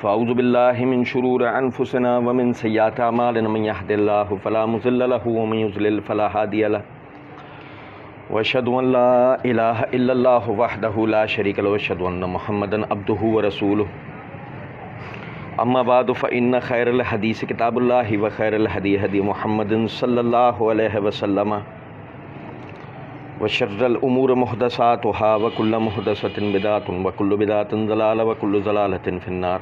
फ़अऊज़ु बिल्लाहि मिन शुरूरि अनफुसिना व मिन सय्यिआति अमालिना मन यहदिल्लाहु फला मुज़िल्ल लहु व मन युज़लिल फला हादिय लहु व अशहदु अन ला इलाहा इल्लल्लाहु वहदहु ला शरीका लहु व अशहदु अन्न मुहम्मदन अब्दुहु व रसूलुहु। अम्मा बादु फ़इन्न खैरल हदीस किताबुल्लाहि व खैरल हदी हदी मुहम्मदिन सल्लल्लाहु अलैहि वसल्लम व शर्रल उमूर मुहदसातुहा व कुल्लु मुहदसतिन बिदअतुन व कुल्लु बिदअतिन ज़लाला व कुल्लु ज़लालतिन फिन्नार।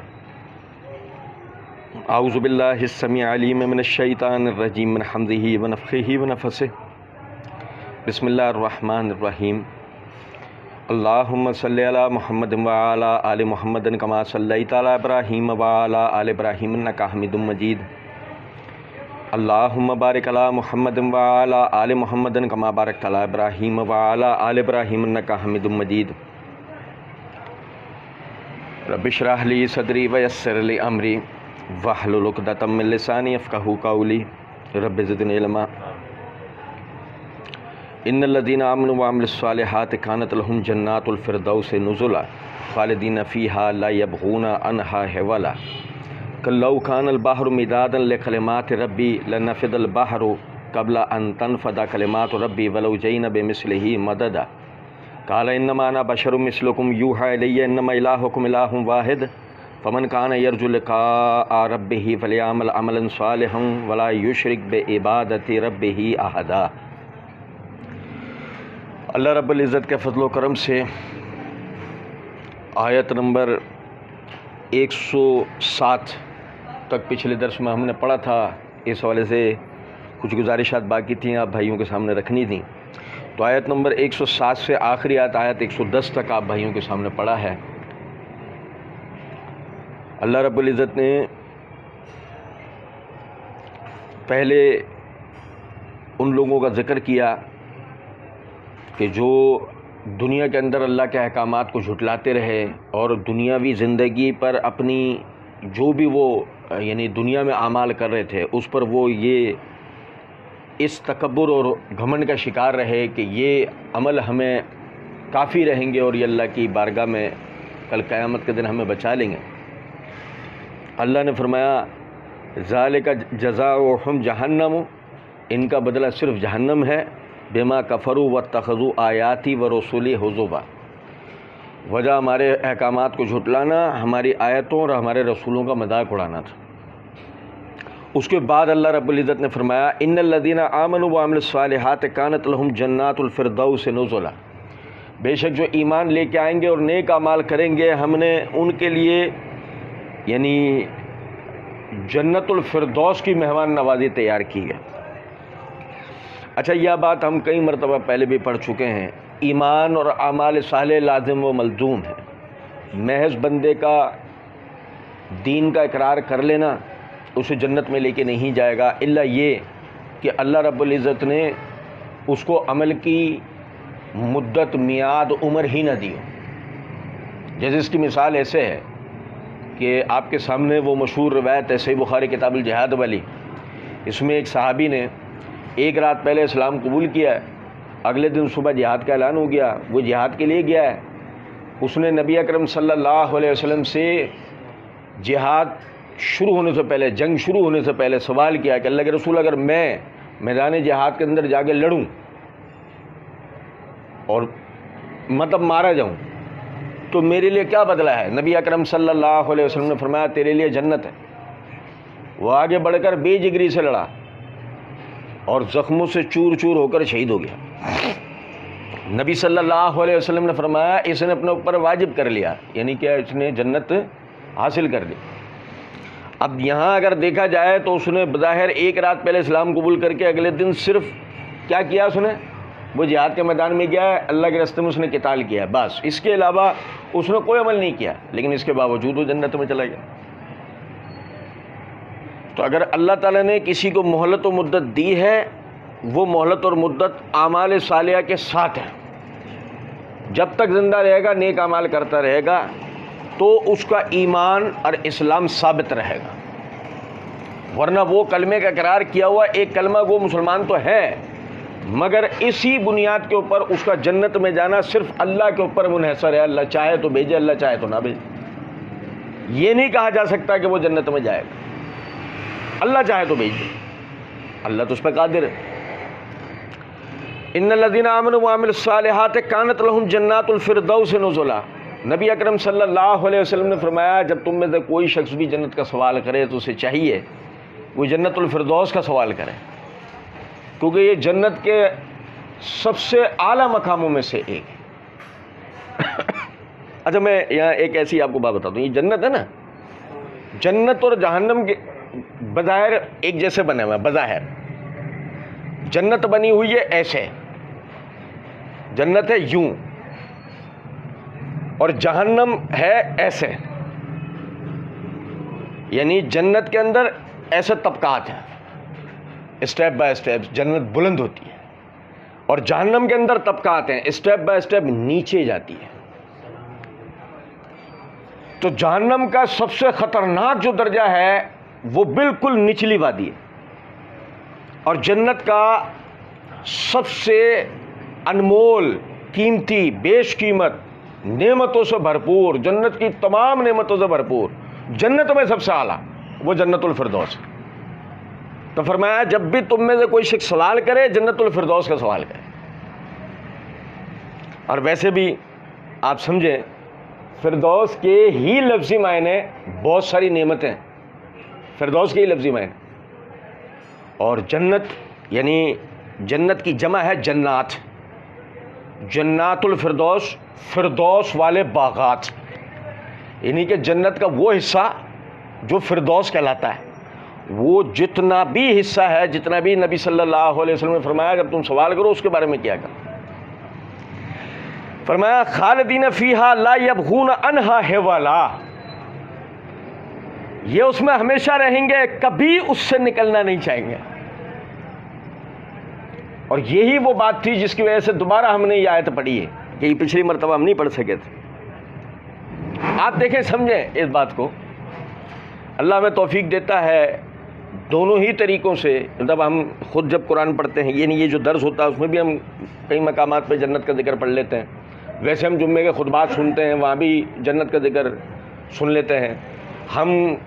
आऊज़ु बिल्लाहि स्समीअ अलीम मिनश शैतानिर रजीम मिन हम्ज़िही व नफ़्ख़िही व नफ़सिही। बिस्मिल्लाहिर रहमानिर रहीम। अल्लाहुम्मा सल्लि अला मुहम्मदिन व अला आलि मुहम्मदिन कमा सल्लैता अला इब्राहीम व अला आलि इब्राहीम इन्नका हमीदुम मजीद। अल्लाहुम्मा बारिक अला मुहम्मदिन व अला आलि मुहम्मदिन कमा बारकता अला इब्राहीम व अला आलि इब्राहीम इन्नका हमीदुम मजीद। रब्बि इश्रह ली सदरी व यस्सिर ली अमरी वहलुल उक़दतम मिन लिसानी यफ़क़हू क़ौली। रब्बि ज़िदनी इल्मा। इन्नल्लज़ीना आमनू व अमिलुस्सालिहाति कानत लहुम जन्नातुल फ़िरदौसि नुज़ुला ख़ालिदीन फ़ीहा ला यबग़ूना अन्हा हिवला। कल्लौ कानल बहरु मिदादन लिकलिमाति रब्बी लनफ़िदल बहरु क़ब्ला अन तनफ़दा कलिमातु रब्बी वलौ जिअना बिमिस्लिही मददा। क़ाल इन्नमा अना बशरुम मिस्लुकुम यूहा इलैया इन्नमा इलाहुकुम इलाहुन वाहिद फ़मन कान यरजु लिक़ाअ रब्बिही फ़लयअमल अमलन सालिहन वला युशरिक बिइबादति रब्बिही अहदा। अल्लाह रब्बुल इज़्ज़त के फ़ज़ल व करम से आयत नंबर 107 तक पिछले दर्स में हमने पढ़ा था। इस हवाले से कुछ गुजारिशात बाकी थी, आप भाइयों के सामने रखनी थी। तो आयत नंबर 107 से आखिरी आयत 110 तक आप भाइयों के सामने पढ़ा है। अल्लाह रब्बुल इज़्ज़त ने पहले उन लोगों का ज़िक्र किया कि जो दुनिया के अंदर अल्लाह के अहकामात को झुटलाते रहे और दुनियावी ज़िंदगी पर अपनी जो भी वो यानी दुनिया में आमाल कर रहे थे उस पर वो ये इस तकब्बुर और घमंड का शिकार रहे कि ये अमल हमें काफ़ी रहेंगे और ये अल्लाह की बारगाह में कल क़यामत के दिन हमें बचा लेंगे। अल्लाह ने फरमाया ज़ालिका जज़ाउहुम जहन्नम, इनका बदला सिर्फ जहन्नम है। बिमा कफ़रू वत्तख़ज़ू आयाती व रसूली हुज़ुवा, वजह हमारे अहकामात को झुटलाना, हमारी आयतों और हमारे रसूलों का मजाक उड़ाना था। उसके बाद अल्लाह रब्बुल इज़्ज़त ने फरमाया इन्नल्लज़ीना आमनू व अमिलुस्सालिहाति कानत लहुम जन्नातुल फ़िरदौसि नुज़ुला, बेशक जो ईमान लेके आएंगे और नेक अमाल करेंगे हमने उनके लिए यानी जन्नतुल फ़िरदौस की मेहमान नवाज़ी तैयार की है। अच्छा, यह बात हम कई मरतबा पहले भी पढ़ चुके हैं। ईमान और आमाल साले लाजिम व मलज़ूम है। महज बंदे का दीन का इकरार कर लेना उसे जन्नत में लेके नहीं जाएगा, इल्ला ये कि अल्लाह रब्बुल इज़्ज़त ने उसको अमल की मुद्दत मियाद उम्र ही न दी हो। जैसे इसकी मिसाल ऐसे है कि आपके सामने वो मशहूर रवायत है सही बुखारी किताबुल जिहाद वाली। इसमें एक सहाबी ने एक रात पहले इस्लाम कबूल किया है, अगले दिन सुबह जिहाद का ऐलान हो गया, वो जिहाद के लिए गया है। उसने नबी अकरम सल्लल्लाहु अलैहि वसल्लम से जिहाद शुरू होने से पहले, जंग शुरू होने से पहले सवाल किया कि अल्लाह के रसूल, अगर मैं मैदान जिहाद के अंदर जाके लड़ूं और मतलब मारा जाऊं तो मेरे लिए क्या बदला है? नबी अकरम सल्लल्लाहु अलैहि वसल्लम ने फरमाया तेरे लिए जन्नत है। वो आगे बढ़कर बेजिगरी से लड़ा और ज़ख्मों से चूर चूर होकर शहीद हो गया। नबी सल्लल्लाहु अलैहि वसल्लम ने फरमाया इसने अपने ऊपर वाजिब कर लिया, यानी कि इसने जन्नत हासिल कर ली। अब यहाँ अगर देखा जाए तो उसने बज़ाहिर एक रात पहले इस्लाम कबूल करके अगले दिन सिर्फ क्या किया, उसने वो जिहाद के मैदान में गया है, अल्लाह के रास्ते में उसने क़िताल किया, बस। इसके अलावा उसने कोई अमल नहीं किया, लेकिन इसके बावजूद वो जन्नत में चला गया। तो अगर अल्लाह ताला ने किसी को मोहलत और मुद्दत दी है, वो मोहलत और मुद्दत आमाल सालिया के साथ है। जब तक ज़िंदा रहेगा, नेक अमाल करता रहेगा तो उसका ईमान और इस्लाम साबित रहेगा। वरना वो कलमे का इकरार किया हुआ एक कलमा वो मुसलमान तो है, मगर इसी बुनियाद के ऊपर उसका जन्नत में जाना सिर्फ अल्लाह के ऊपर मुनहसर है। अल्लाह चाहे तो भेजे, अल्लाह चाहे तो ना भेजे। ये नहीं कहा जा सकता कि वो जन्नत में जाएगा। अल्लाह चाहे तो भेज दे, अल्लाह तो उस पर कादिर है। इन्नल्लज़ीना आमनू व अमिलुस्सालिहात कानत लहुम जन्नातुल फिरदौस नुज़ुला। नबी अकरम सल्लल्लाहु अलैहि वसल्लम ने फरमाया, जब तुम में से कोई शख्स भी जन्नत का सवाल करे तो उसे चाहिए वो जन्नतुल फिरदौस का सवाल करे, क्योंकि ये जन्नत के सबसे आला मकामों में से एक है। अच्छा, मैं यहाँ एक ऐसी आपको बात बताता हूँ। ये जन्नत है ना, जन्नत और जहन्नम के बज़ाहिर एक जैसे बने हुए हैं। बज़ाहिर जन्नत बनी हुई है ऐसे, जन्नत है यूं, और जहन्नम है ऐसे, यानी जन्नत के अंदर ऐसे तबकात हैं, स्टेप बाय स्टेप जन्नत बुलंद होती है, और जहन्नम के अंदर तबकात हैं, स्टेप बाय स्टेप नीचे जाती है। तो जहन्नम का सबसे खतरनाक जो दर्जा है वो बिल्कुल निचली वादी है, और जन्नत का सबसे अनमोल, कीमती, बेशकीमत, नेमतों से भरपूर, जन्नत की तमाम नेमतों से भरपूर, जन्नत में सबसे आला वो जन्नतुल फिरदौस है। तो फरमाया, जब भी तुम में से कोई शख्स सवाल करे, जन्नतुल फिरदौस का सवाल करे। और वैसे भी आप समझें, फिरदौस के ही लफ्ज़ी मायने बहुत सारी नेमतें, फिरदौस के ही लफ्ज़ी मायने, और जन्नत यानी जन्नत की जमा है जन्नात, जन्नातुल फिरदौस, फिरदौस वाले बागात, यानी कि जन्नत का वो हिस्सा जो फिरदौस कहलाता है। वो जितना भी हिस्सा है, जितना भी नबी सल्लल्लाहु अलैहि वसल्लम ने फरमाया, जब तुम सवाल करो उसके बारे में क्या कर, फरमाया खालिदीन फीहा ला यबगून अनहा हिवाला, ये उसमें हमेशा रहेंगे, कभी उससे निकलना नहीं चाहेंगे। और यही वो बात थी जिसकी वजह से दोबारा हमने ये आयत पढ़ी है, कि पिछली मरतबा हम नहीं पढ़ सके थे। आप देखें, समझें इस बात को, अल्लाह हमें तौफीक देता है दोनों ही तरीक़ों से। मतलब हम खुद जब कुरान पढ़ते हैं, यानी ये जो दर्स होता है उसमें भी हम कई मकामात पे जन्नत का जिक्र पढ़ लेते हैं, वैसे हम जुम्मे के खुतबात सुनते हैं, वहाँ भी जन्नत का जिक्र सुन लेते हैं। हम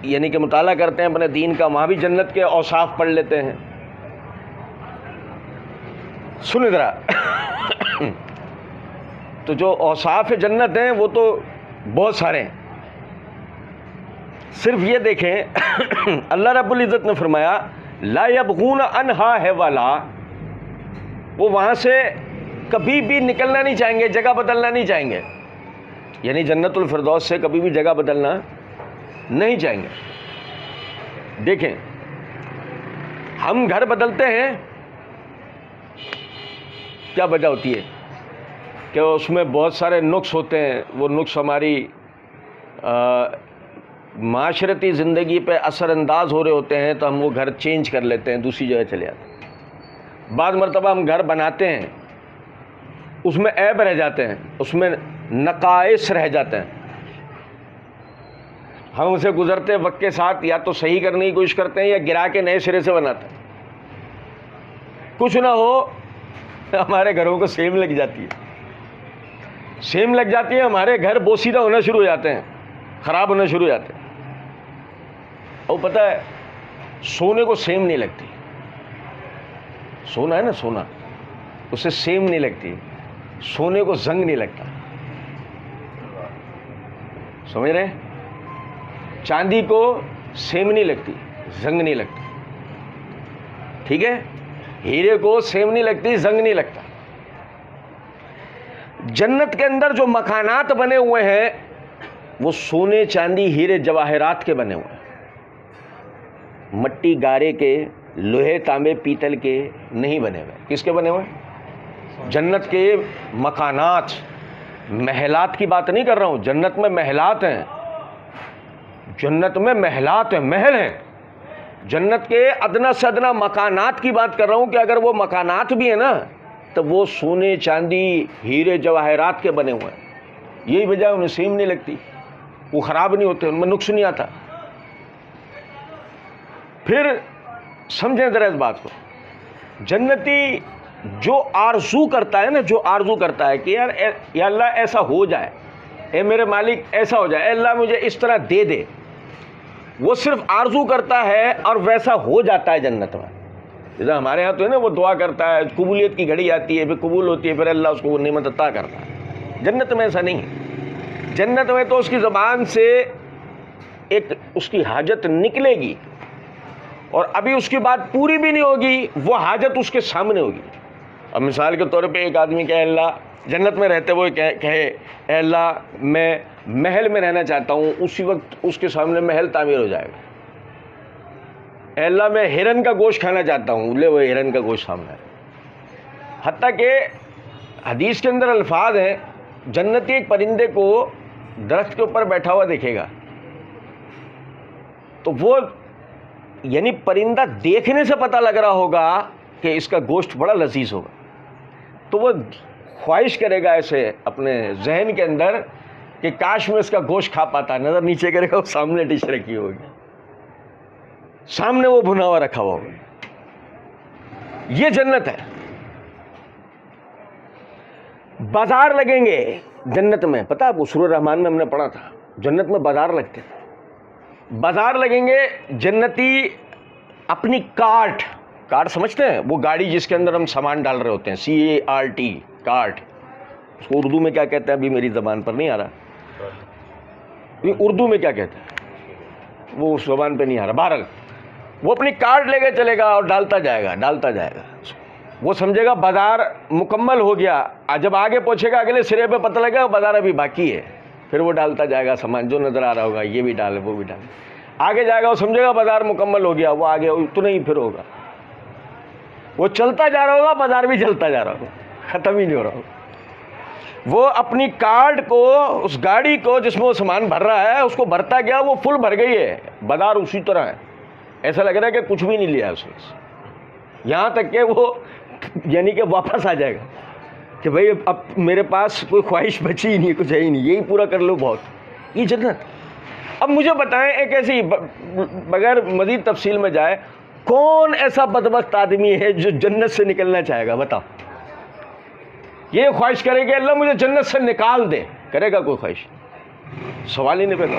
यानी कि मुताला करते हैं अपने दीन का, वहाँ भी जन्नत के औसाफ पढ़ लेते हैं। सुन ज़रा तो जो औसाफ जन्नत हैं वो तो बहुत सारे हैं। सिर्फ ये देखें, अल्लाह रब्बुल इज़्ज़त ने फरमाया ला यबगून अनहा हिवाला, वो वहाँ से कभी भी निकलना नहीं चाहेंगे, जगह बदलना नहीं चाहेंगे, यानी जन्नतुल फिरदौस से कभी भी जगह बदलना नहीं चाहेंगे। देखें, हम घर बदलते हैं, क्या वजह होती है कि उसमें बहुत सारे नुक्स होते हैं। वो नुक्स हमारी माशरती ज़िंदगी पे असरअंदाज हो रहे होते हैं, तो हम वो घर चेंज कर लेते हैं, दूसरी जगह चले जाते हैं। बाद मरतबा हम घर बनाते हैं, उसमें ऐब रह जाते हैं, उसमें नकाइस रह जाते हैं, हम उसे गुजरते वक्त के साथ या तो सही करने की कोशिश करते हैं या गिरा के नए सिरे से बनाते हैं। कुछ ना हो, हमारे घरों को सेम लग जाती है, सेम लग जाती है, हमारे घर बोसीदा होना शुरू हो जाते हैं, ख़राब होना शुरू हो जाते हैं। और पता है, सोने को सेम नहीं लगती, सोना है ना, सोना उसे सेम नहीं लगती, सोने को जंग नहीं लगता, समझ रहे हैं? चांदी को सेम नहीं लगती, जंग नहीं लगता, ठीक है? हीरे को सेम नहीं लगती, जंग नहीं लगता। जन्नत के अंदर जो मकानात बने हुए हैं वो सोने, चांदी, हीरे, जवाहरात के बने हुए हैं, मट्टी, गारे के, लोहे, तांबे, पीतल के नहीं बने हुए। किसके बने हुए? जन्नत के मकानात, महलात की बात नहीं कर रहा हूँ, जन्नत में महलात हैं, जन्नत में महलात हैं, महल हैं। जन्नत के अदना से अदना मकानात की बात कर रहा हूँ कि अगर वो मकानात भी है ना, तो वो सोने, चांदी, हीरे, जवाहरात के बने हुए हैं। यही वजह उन्हें सेम नहीं लगती, वो ख़राब नहीं होते, उनमें नुक्स नहीं आता। फिर समझें ज़रा इस बात को, जन्नती जो आरज़ू करता है ना, जो आरज़ू करता है कि यार या अल्लाह ऐसा हो जाए, ए मेरे मालिक ऐसा हो जाए, अल्लाह मुझे इस तरह दे दे। वो सिर्फ आरजू करता है और वैसा हो जाता है जन्नत में। जैसे हमारे यहाँ तो है ना, वो दुआ करता है, कबूलियत की घड़ी आती है, फिर कबूल होती है, फिर अल्लाह उसको वो नेमत अता करता है। जन्नत में ऐसा नहीं है। जन्नत में तो उसकी ज़बान से एक उसकी हाजत निकलेगी और अभी उसकी बात पूरी भी नहीं होगी, वो हाजत उसके सामने होगी। अब मिसाल के तौर पे एक आदमी कहे अल्लाह, जन्नत में रहते हुए कहे अल्लाह मैं महल में रहना चाहता हूँ, उसी वक्त उसके सामने महल तामीर हो जाएगा। अल्लाह मैं हिरन का गोश्त खाना चाहता हूँ, ले वो हिरन का गोश्त सामने है। हत्ता कि हदीस के अंदर अल्फाज हैं, जन्नती एक परिंदे को दरख्त के ऊपर बैठा हुआ देखेगा तो वो यानी परिंदा देखने से पता लग रहा होगा कि इसका गोश्त बड़ा लजीज होगा, तो वो ख्वाहिश करेगा ऐसे अपने जहन के अंदर कि काश में इसका गोश्त खा पाता। नज़र नीचे करेगा, वो सामने डिश रखी होगी, सामने वो भुना हुआ रखा हुआ होगा। ये जन्नत है। बाजार लगेंगे जन्नत में, पता है आपको, सूरह रहमान में हमने पढ़ा था, जन्नत में बाजार लगते हैं। बाजार लगेंगे, जन्नती अपनी कार्ट समझते हैं, वो गाड़ी जिसके अंदर हम सामान डाल रहे होते हैं, CART, कार्ट। उसको उर्दू में क्या कहते हैं अभी मेरी ज़बान पर नहीं आ रहा, उर्दू में क्या कहते हैं वो उस ज़बान पे नहीं आ रहा। बहरहाल वो अपनी कार्ट लेके चलेगा और डालता जाएगा। वो समझेगा बाजार मुकम्मल हो गया। जब आगे पहुंचेगा अगले सिरे पे पता लगेगा बाजार अभी बाकी है, फिर वो डालता जाएगा सामान जो नज़र आ रहा होगा, ये भी डाले वो भी डाले। आगे जाएगा, वो समझेगा बाजार मुकम्मल हो गया, वो आगे उतना ही फिर होगा। वो चलता जा रहा होगा, बाजार भी चलता जा रहा होगा, ख़त्म ही नहीं हो रहा होगा। वो अपनी कार्ट को, उस गाड़ी को जिसमें वो सामान भर रहा है, उसको भरता गया, वो फुल भर गई है, बाजार उसी तरह है। ऐसा लग रहा है कि कुछ भी नहीं लिया उसने, यहाँ तक कि वो यानी कि वापस आ जाएगा कि भाई अब मेरे पास कोई ख्वाहिश बची ही नहीं, कुछ है ही नहीं, यही पूरा कर लो बहुत। ये जन्नत। अब मुझे बताएं, एक ऐसी बगैर मज़ीद तफसील में जाए, कौन ऐसा बदबख्त आदमी है जो जन्नत से निकलना चाहेगा? बताओ। ये ख्वाहिश करेगा अल्लाह मुझे जन्नत से निकाल दे, करेगा कोई ख्वाहिश? सवाल ही नहीं पैदा।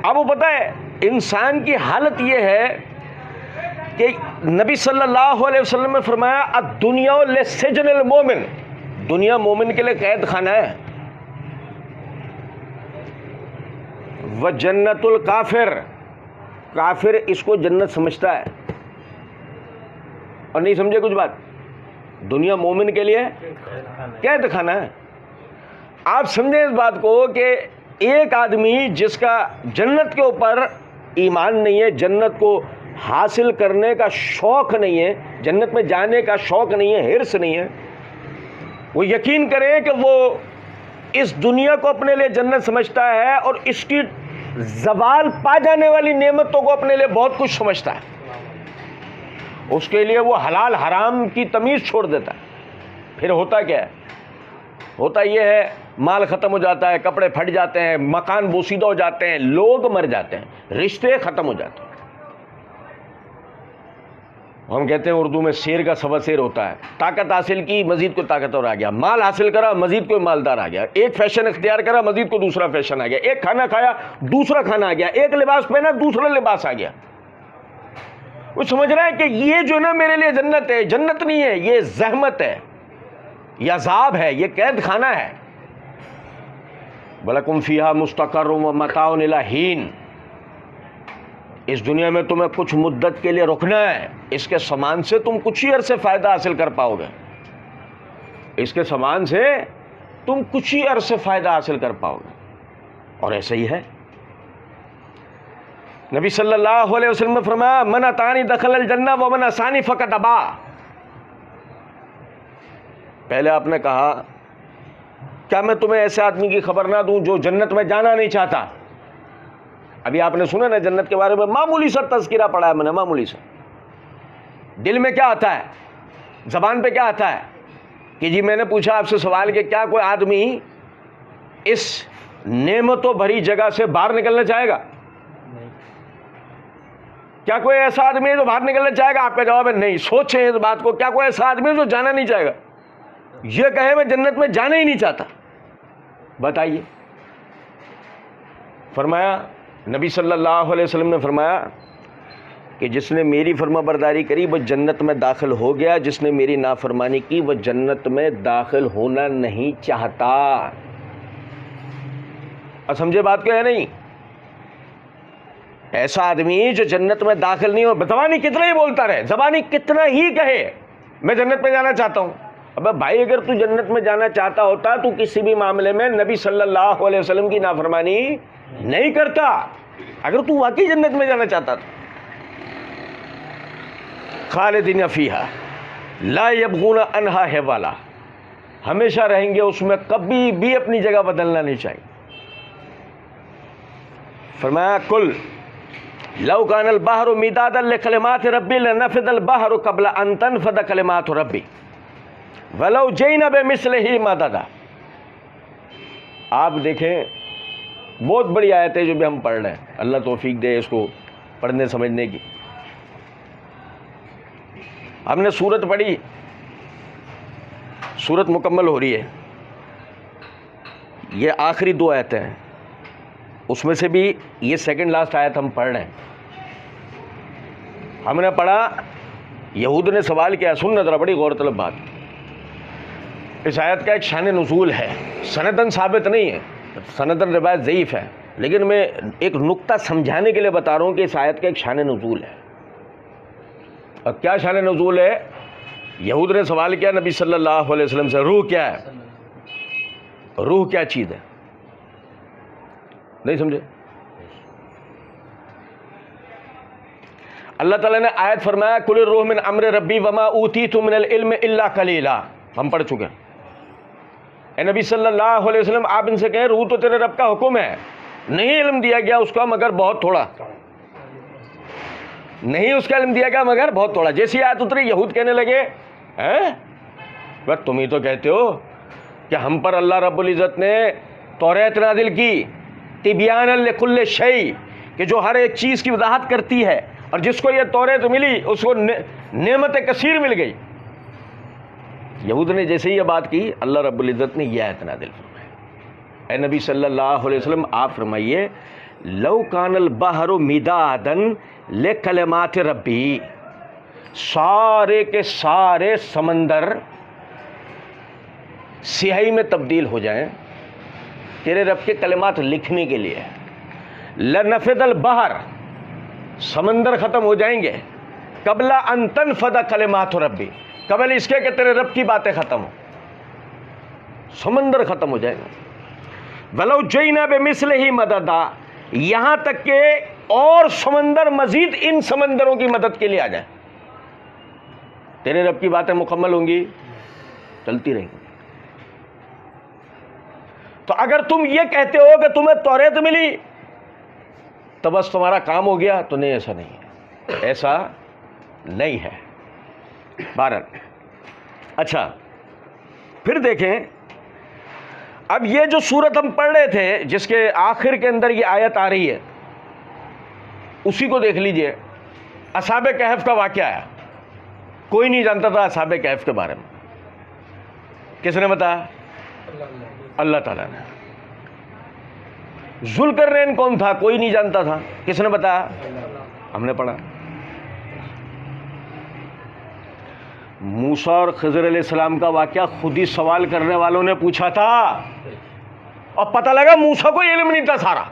अब वो पता है इंसान की हालत ये है कि नबी सल्लल्लाहु अलैहि वसल्लम ने फरमाया अद-दुनिया लिस्सिजनिल मोमिन, दुनिया मोमिन के लिए कैद खाना है। व जन्नतुल काफिर, काफिर इसको जन्नत समझता है। और नहीं समझे कुछ बात, दुनिया मोमिन के लिए कैद खाना है। आप समझें इस बात को कि एक आदमी जिसका जन्नत के ऊपर ईमान नहीं है, जन्नत को हासिल करने का शौक़ नहीं है, जन्नत में जाने का शौक़ नहीं है, हिर्स नहीं है, वो यकीन करें कि वो इस दुनिया को अपने लिए जन्नत समझता है और इसकी ज़वाल पा जाने वाली नेमतों को अपने लिए बहुत कुछ समझता है। उसके लिए वो हलाल हराम की तमीज़ छोड़ देता है। फिर होता क्या है? होता ये है, माल ख़त्म हो जाता है, कपड़े फट जाते हैं, मकान बोसीदा हो जाते हैं, लोग मर जाते हैं, रिश्ते ख़त्म हो जाते हैं। हम कहते हैं उर्दू में शेर का सवा शेर होता है। ताकत हासिल की, मजीद को ताकतवर आ गया, माल हासिल करा, मजीद कोई मालदार आ गया, एक फैशन इख्तियार करा, मजीद को दूसरा फैशन आ गया, एक खाना खाया दूसरा खाना आ गया, एक लिबास पहना दूसरा लिबास आ गया। वो समझ रहा है कि ये जो ना मेरे लिए जन्नत है, जन्नत नहीं है, ये ज़हमत है, यह अज़ाब है, ये कैद खाना है। वलकुम फ़ीहा मुस्तक़र्रुम व मताउन इला हीन, इस दुनिया में तुम्हें कुछ मुद्दत के लिए रुकना है, इसके सामान से तुम कुछ ही अरसे फ़ायदा हासिल कर पाओगे, इसके सामान से तुम कुछ ही अरसे फ़ायदा हासिल कर पाओगे। और ऐसा ही है। नबी सल्लल्लाहु अलैहि वसल्लम ने फरमाया मन अतानी दखलल जन्नह व मन असानी फ़क़द अबा। पहले आपने कहा क्या मैं तुम्हें ऐसे आदमी की खबर ना दूं जो जन्नत में जाना नहीं चाहता? अभी आपने सुना ना जन्नत के बारे में, मामूली सा तज़किरा पढ़ा है मैंने, मामूली सा। दिल में क्या आता है, ज़बान पे क्या आता है कि जी मैंने पूछा आपसे सवाल कि क्या कोई आदमी इस नेमतों भरी जगह से बाहर निकलना चाहेगा? नहीं। क्या कोई ऐसा आदमी है जो बाहर निकलना चाहेगा? आपका जवाब है नहीं। सोचें इस बात को, क्या कोई ऐसा आदमी है जो जाना नहीं चाहेगा? ये कहे मैं जन्नत में जाना ही नहीं चाहता? बताइए। फरमाया, नबी सल्लल्लाहु अलैहि वसल्लम ने फरमाया कि जिसने मेरी फरमाबरदारी करी वह जन्नत में दाखिल हो गया, जिसने मेरी नाफरमानी की वह जन्नत में दाखिल होना नहीं चाहता। और समझे बात क्या है? नहीं, ऐसा आदमी जो जन्नत में दाखिल नहीं हो, ज़बानी कितना ही बोलता रहे, ज़बानी कितना ही कहे मैं जन्नत में जाना चाहता हूं। अबे भाई, अगर तू जन्नत में जाना चाहता होता तो किसी भी मामले में नबी सल्लल्लाहु अलैहि वसल्लम की नाफरमानी नहीं करता। अगर तू वाकई जन्नत में जाना चाहता था, खालिदीन फीहा ला यबगून अनहा हिवाला, हमेशा रहेंगे उसमें, कभी भी अपनी जगह बदलना नहीं चाहिए। फरमाया, कुल लौ कानल बहरु मिदादन लिकलिमाति रब्बी लनफिदल बहरु क़ब्ल अन तनफद कलिमातु रब्बी वलौ जईना बिमिस्लिही मददा। आप देखें, बहुत बड़ी आयत है जो भी हम पढ़ रहे हैं, अल्लाह तौफीक दे इसको पढ़ने समझने की। हमने सूरत पढ़ी, सूरत मुकम्मल हो रही है, ये आखिरी 2 आयतें हैं, उसमें से भी ये सेकंड लास्ट आयत हम पढ़ रहे हैं। हमने पढ़ा, यहूद ने सवाल किया, सुनना जरा, बड़ी गौरतलब बात, इस आयत का एक शान नुज़ूल है, सनदन साबित नहीं है, सनदन रिवायत ज़ईफ़ है, लेकिन मैं एक नुक्ता समझाने के लिए बता रहा हूँ कि इस आयत का एक शान नुज़ूल है। और क्या शान नुज़ूल है? यहूद ने सवाल किया नबी सल्लल्लाहु अलैहि वसल्लम से, रूह क्या है? रूह क्या चीज़ है? नहीं समझे? अल्लाह ताला ने आयत फरमाया, कुल रूह मिन अम्र रब्बी वमा ऊतीतु मिनल इल्म इल्ला कलीला। हम पढ़ चुके हैं। ए नबी सल्लल्लाहु अलैहि वसल्लम, आप इनसे कहें रूह तो तेरे रब का हुक्म है, नहीं इल्म दिया गया उसका मगर बहुत थोड़ा, नहीं उसका इल्म दिया गया मगर बहुत थोड़ा। जैसी आयत उतरी, यहूद कहने लगे, हैं बस तुम ही तो कहते हो कि हम पर अल्लाह रब्बुल इज़्ज़त ने तौरात नाज़िल की तिब्यानन लिकुल्लि शै, कि जो हर एक चीज़ की वजाहत करती है, और जिसको ये तौरात मिली उसको नेमत कसीर मिल गई। यहूद ने जैसे ही ये बात की, अल्लाह रब्बुल इज़्ज़त ने यह आयत नाज़िल फरमाई। ए नबी सल्लल्लाहु अलैहि वसल्लम, आप फरमाइए, लौ कानल बहरु मिदादन लिकलिमाति रब्बी, सारे के सारे समंदर स्याही में तब्दील हो जाएं तेरे रब के कलिमात लिखने के लिए, लनफिदल बहर, समंदर ख़त्म हो जाएंगे, क़ब्ला अन तनफद कलिमातु रब्बी, कबल इसके कि तेरे रब की बातें ख़त्म हो, समंदर ख़त्म हो जाएगा। वलौ जईना बिमिस्लिही मददा, यहाँ तक के और समंदर मजीद इन समंदरों की मदद के लिए आ जाए, तेरे रब की बातें मुकम्मल होंगी, चलती रहेंगी। तो अगर तुम ये कहते हो कि तुम्हें तौरात मिली तो बस तुम्हारा काम हो गया, तो नहीं, ऐसा नहीं है, ऐसा नहीं है। 12। अच्छा, फिर देखें, अब ये जो सूरत हम पढ़ रहे थे जिसके आखिर के अंदर ये आयत आ रही है, उसी को देख लीजिए। असहाबे कहफ का वाक़या आया, कोई नहीं जानता था असहाबे कहफ के बारे में। किसने बताया? अल्लाह ताला ने। जुल्करनैन कौन था? कोई नहीं जानता था। किसने बताया? हमने पढ़ा। मूसा और खिज़र अलैहिस्सलाम का वाक़या खुद ही सवाल करने वालों ने पूछा था, और पता लगा मूसा को इल्म नहीं था सारा।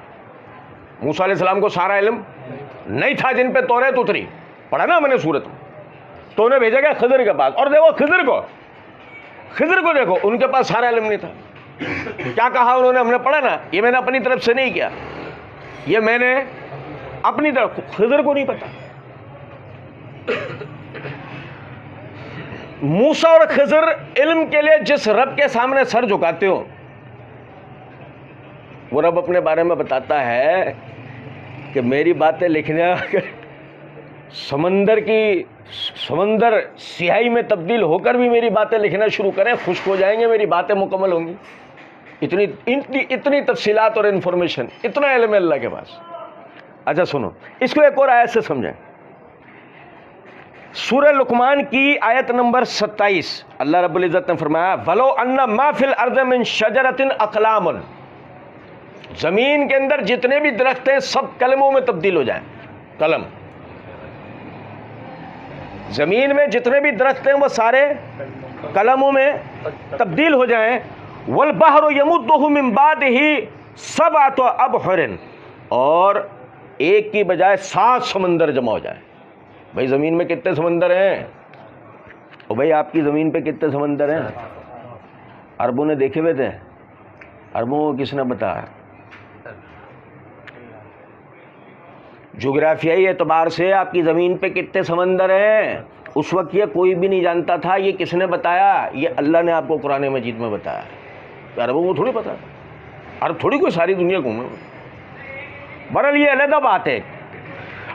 मूसा अलैहिस्सलाम को सारा इल्म नहीं था जिन पे तौरात उतरी, पढ़ा ना मैंने सूरत में। तो उन्हें भेजा गया खिज़र के पास, और देखो खिज़र को देखो, उनके पास सारा इल्म नहीं था। क्या कहा उन्होंने? हमने पढ़ा ना, ये मैंने अपनी तरफ से नहीं किया, ये मैंने अपनी तरफ, खिज़र को नहीं पता। मूसा और खिज़र इल्म के लिए जिस रब के सामने सर झुकाते हो, वो रब अपने बारे में बताता है कि मेरी बातें लिखने, समंदर स्याही में तब्दील होकर भी मेरी बातें लिखना शुरू करें, खुश्क हो जाएंगे, मेरी बातें मुकम्मल होंगी। इतनी तफसीलात और इन्फॉर्मेशन, इतना इल्म अल्लाह के पास। अच्छा सुनो, इसको एक और आयत से समझें। सूरह लुकमान की आयत नंबर 27, अल्लाह रब्बुल इज़्ज़त ने फरमाया, वलो अन्ना मा फिल अर्ज़ मिन शजरतिन अक़लामुन, ज़मीन के अंदर जितने भी दरख्त हैं सब कलमों में तब्दील हो जाएं। कलम, ज़मीन में जितने भी दरख्त हैं वो सारे कलमों में तब्दील हो जाएं। वल बहरु यमुद्दुहु मिन बादिही सबअतु अबहुरिन, और एक की बजाय 7 समंदर जमा हो जाए। भाई ज़मीन में कितने समंदर हैं? और भाई आपकी ज़मीन पे कितने समंदर हैं? अरबों ने देखे हुए थे? अरबों को किसने बताया? जोग्राफियाई एतबार से आपकी ज़मीन पे कितने समंदर हैं उस वक्त ये कोई भी नहीं जानता था। ये किसने बताया? ये अल्लाह ने आपको कुरान मजीद में बताया। तो अरबों को थोड़ी पता, अरब थोड़ी कोई सारी दुनिया घूमे। बहरहाल ये अलग बात है।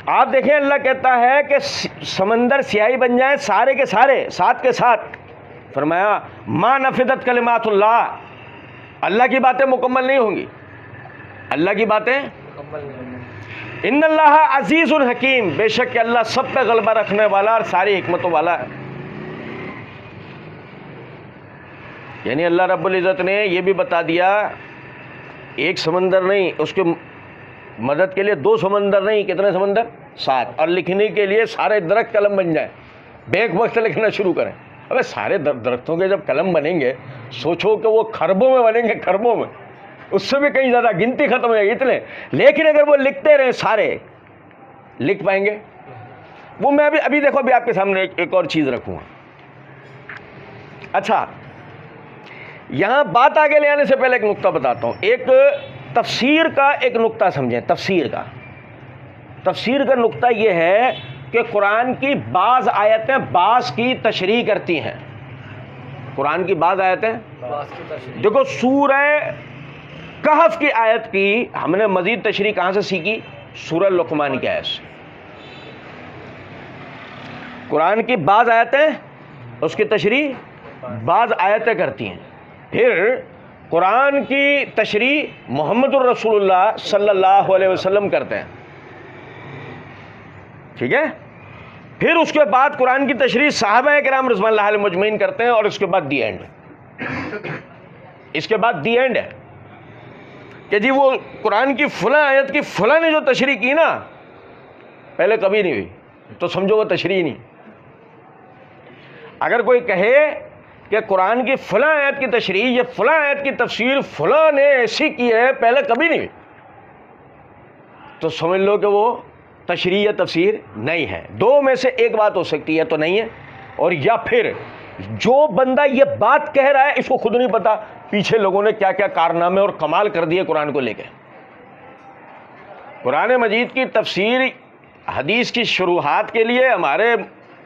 आप देखें, अल्लाह कहता है कि समंदर स्याही बन जाए सारे के सारे, साथ के साथ। फरमाया मा नफिदत कलिमातुल्लाह, अल्लाह की बातें मुकम्मल नहीं होंगी, अल्लाह की बातें मुकम्मल नहीं होंगी। इन्नल्लाह अजीजुल हकीम, बेशक अल्लाह सब पे गलबा रखने वाला और सारी हिकमतों वाला है। यानी अल्लाह रब्बुल इज़्ज़त ने यह भी बता दिया, एक समंदर नहीं, उसके मदद के लिए 2 समंदर नहीं, कितने समंदर? 7। और लिखने के लिए सारे दरख्त कलम बन जाए, बेक वक्त लिखना शुरू करें। अबे सारे दरख्तों के जब कलम बनेंगे, सोचो कि वो खरबों में बनेंगे, खरबों में, उससे भी कहीं ज़्यादा, गिनती खत्म हो जाएगी इतने। लेकिन अगर वो लिखते रहे सारे, लिख पाएंगे वो? मैं अभी देखो, अभी आपके सामने एक और चीज़ रखूँगा। अच्छा, यहाँ बात आगे ले आने से पहले एक नुक्ता बताता हूँ। एक तफसीर का एक नुक्ता समझें। तफसीर का नुक्ता यह है कि कुरान की बाज़ आयतें बाज़ की तशरीह करती हैं। कुरान की बाज़ आयतें देखो, सूरह कहफ की आयत की हमने मज़ीद तशरीह कहाँ से सीखी? सूरह लुक़मान की आयत से। कुरान की बाज़ आयतें उसकी तशरीह बाज़ आयतें करती हैं। फिर कुरान की तशरीह मुहम्मदुर रसूलुल्लाह सल्लल्लाहु अलैहि वसल्लम करते हैं, ठीक है। फिर उसके बाद कुरान की तशरीह सहाबा किराम रिज़वानुल्लाह अलैहिम मजमईन करते हैं, और इसके बाद दी एंड। इसके बाद दी एंड है कि जी वो कुरान की फलां आयत की फलां ने जो तशरीह की ना, पहले कभी नहीं हुई, तो समझो वो तशरीह नहीं। अगर कोई कहे कि कुरान की फलां आयत की तशरीह, ये फलां आयत की तफसीर फलां ने ऐसी की है, पहले कभी नहीं हुई, तो समझ लो कि वो तशरीह या तफसीर नहीं है। 2 में से एक बात हो सकती है, तो नहीं है, और या फिर जो बंदा ये बात कह रहा है इसको खुद नहीं पता पीछे लोगों ने क्या क्या कारनामे और कमाल कर दिए कुरान को लेकर। कुरान मजीद की तफसीर, हदीस की शुरुआत के लिए हमारे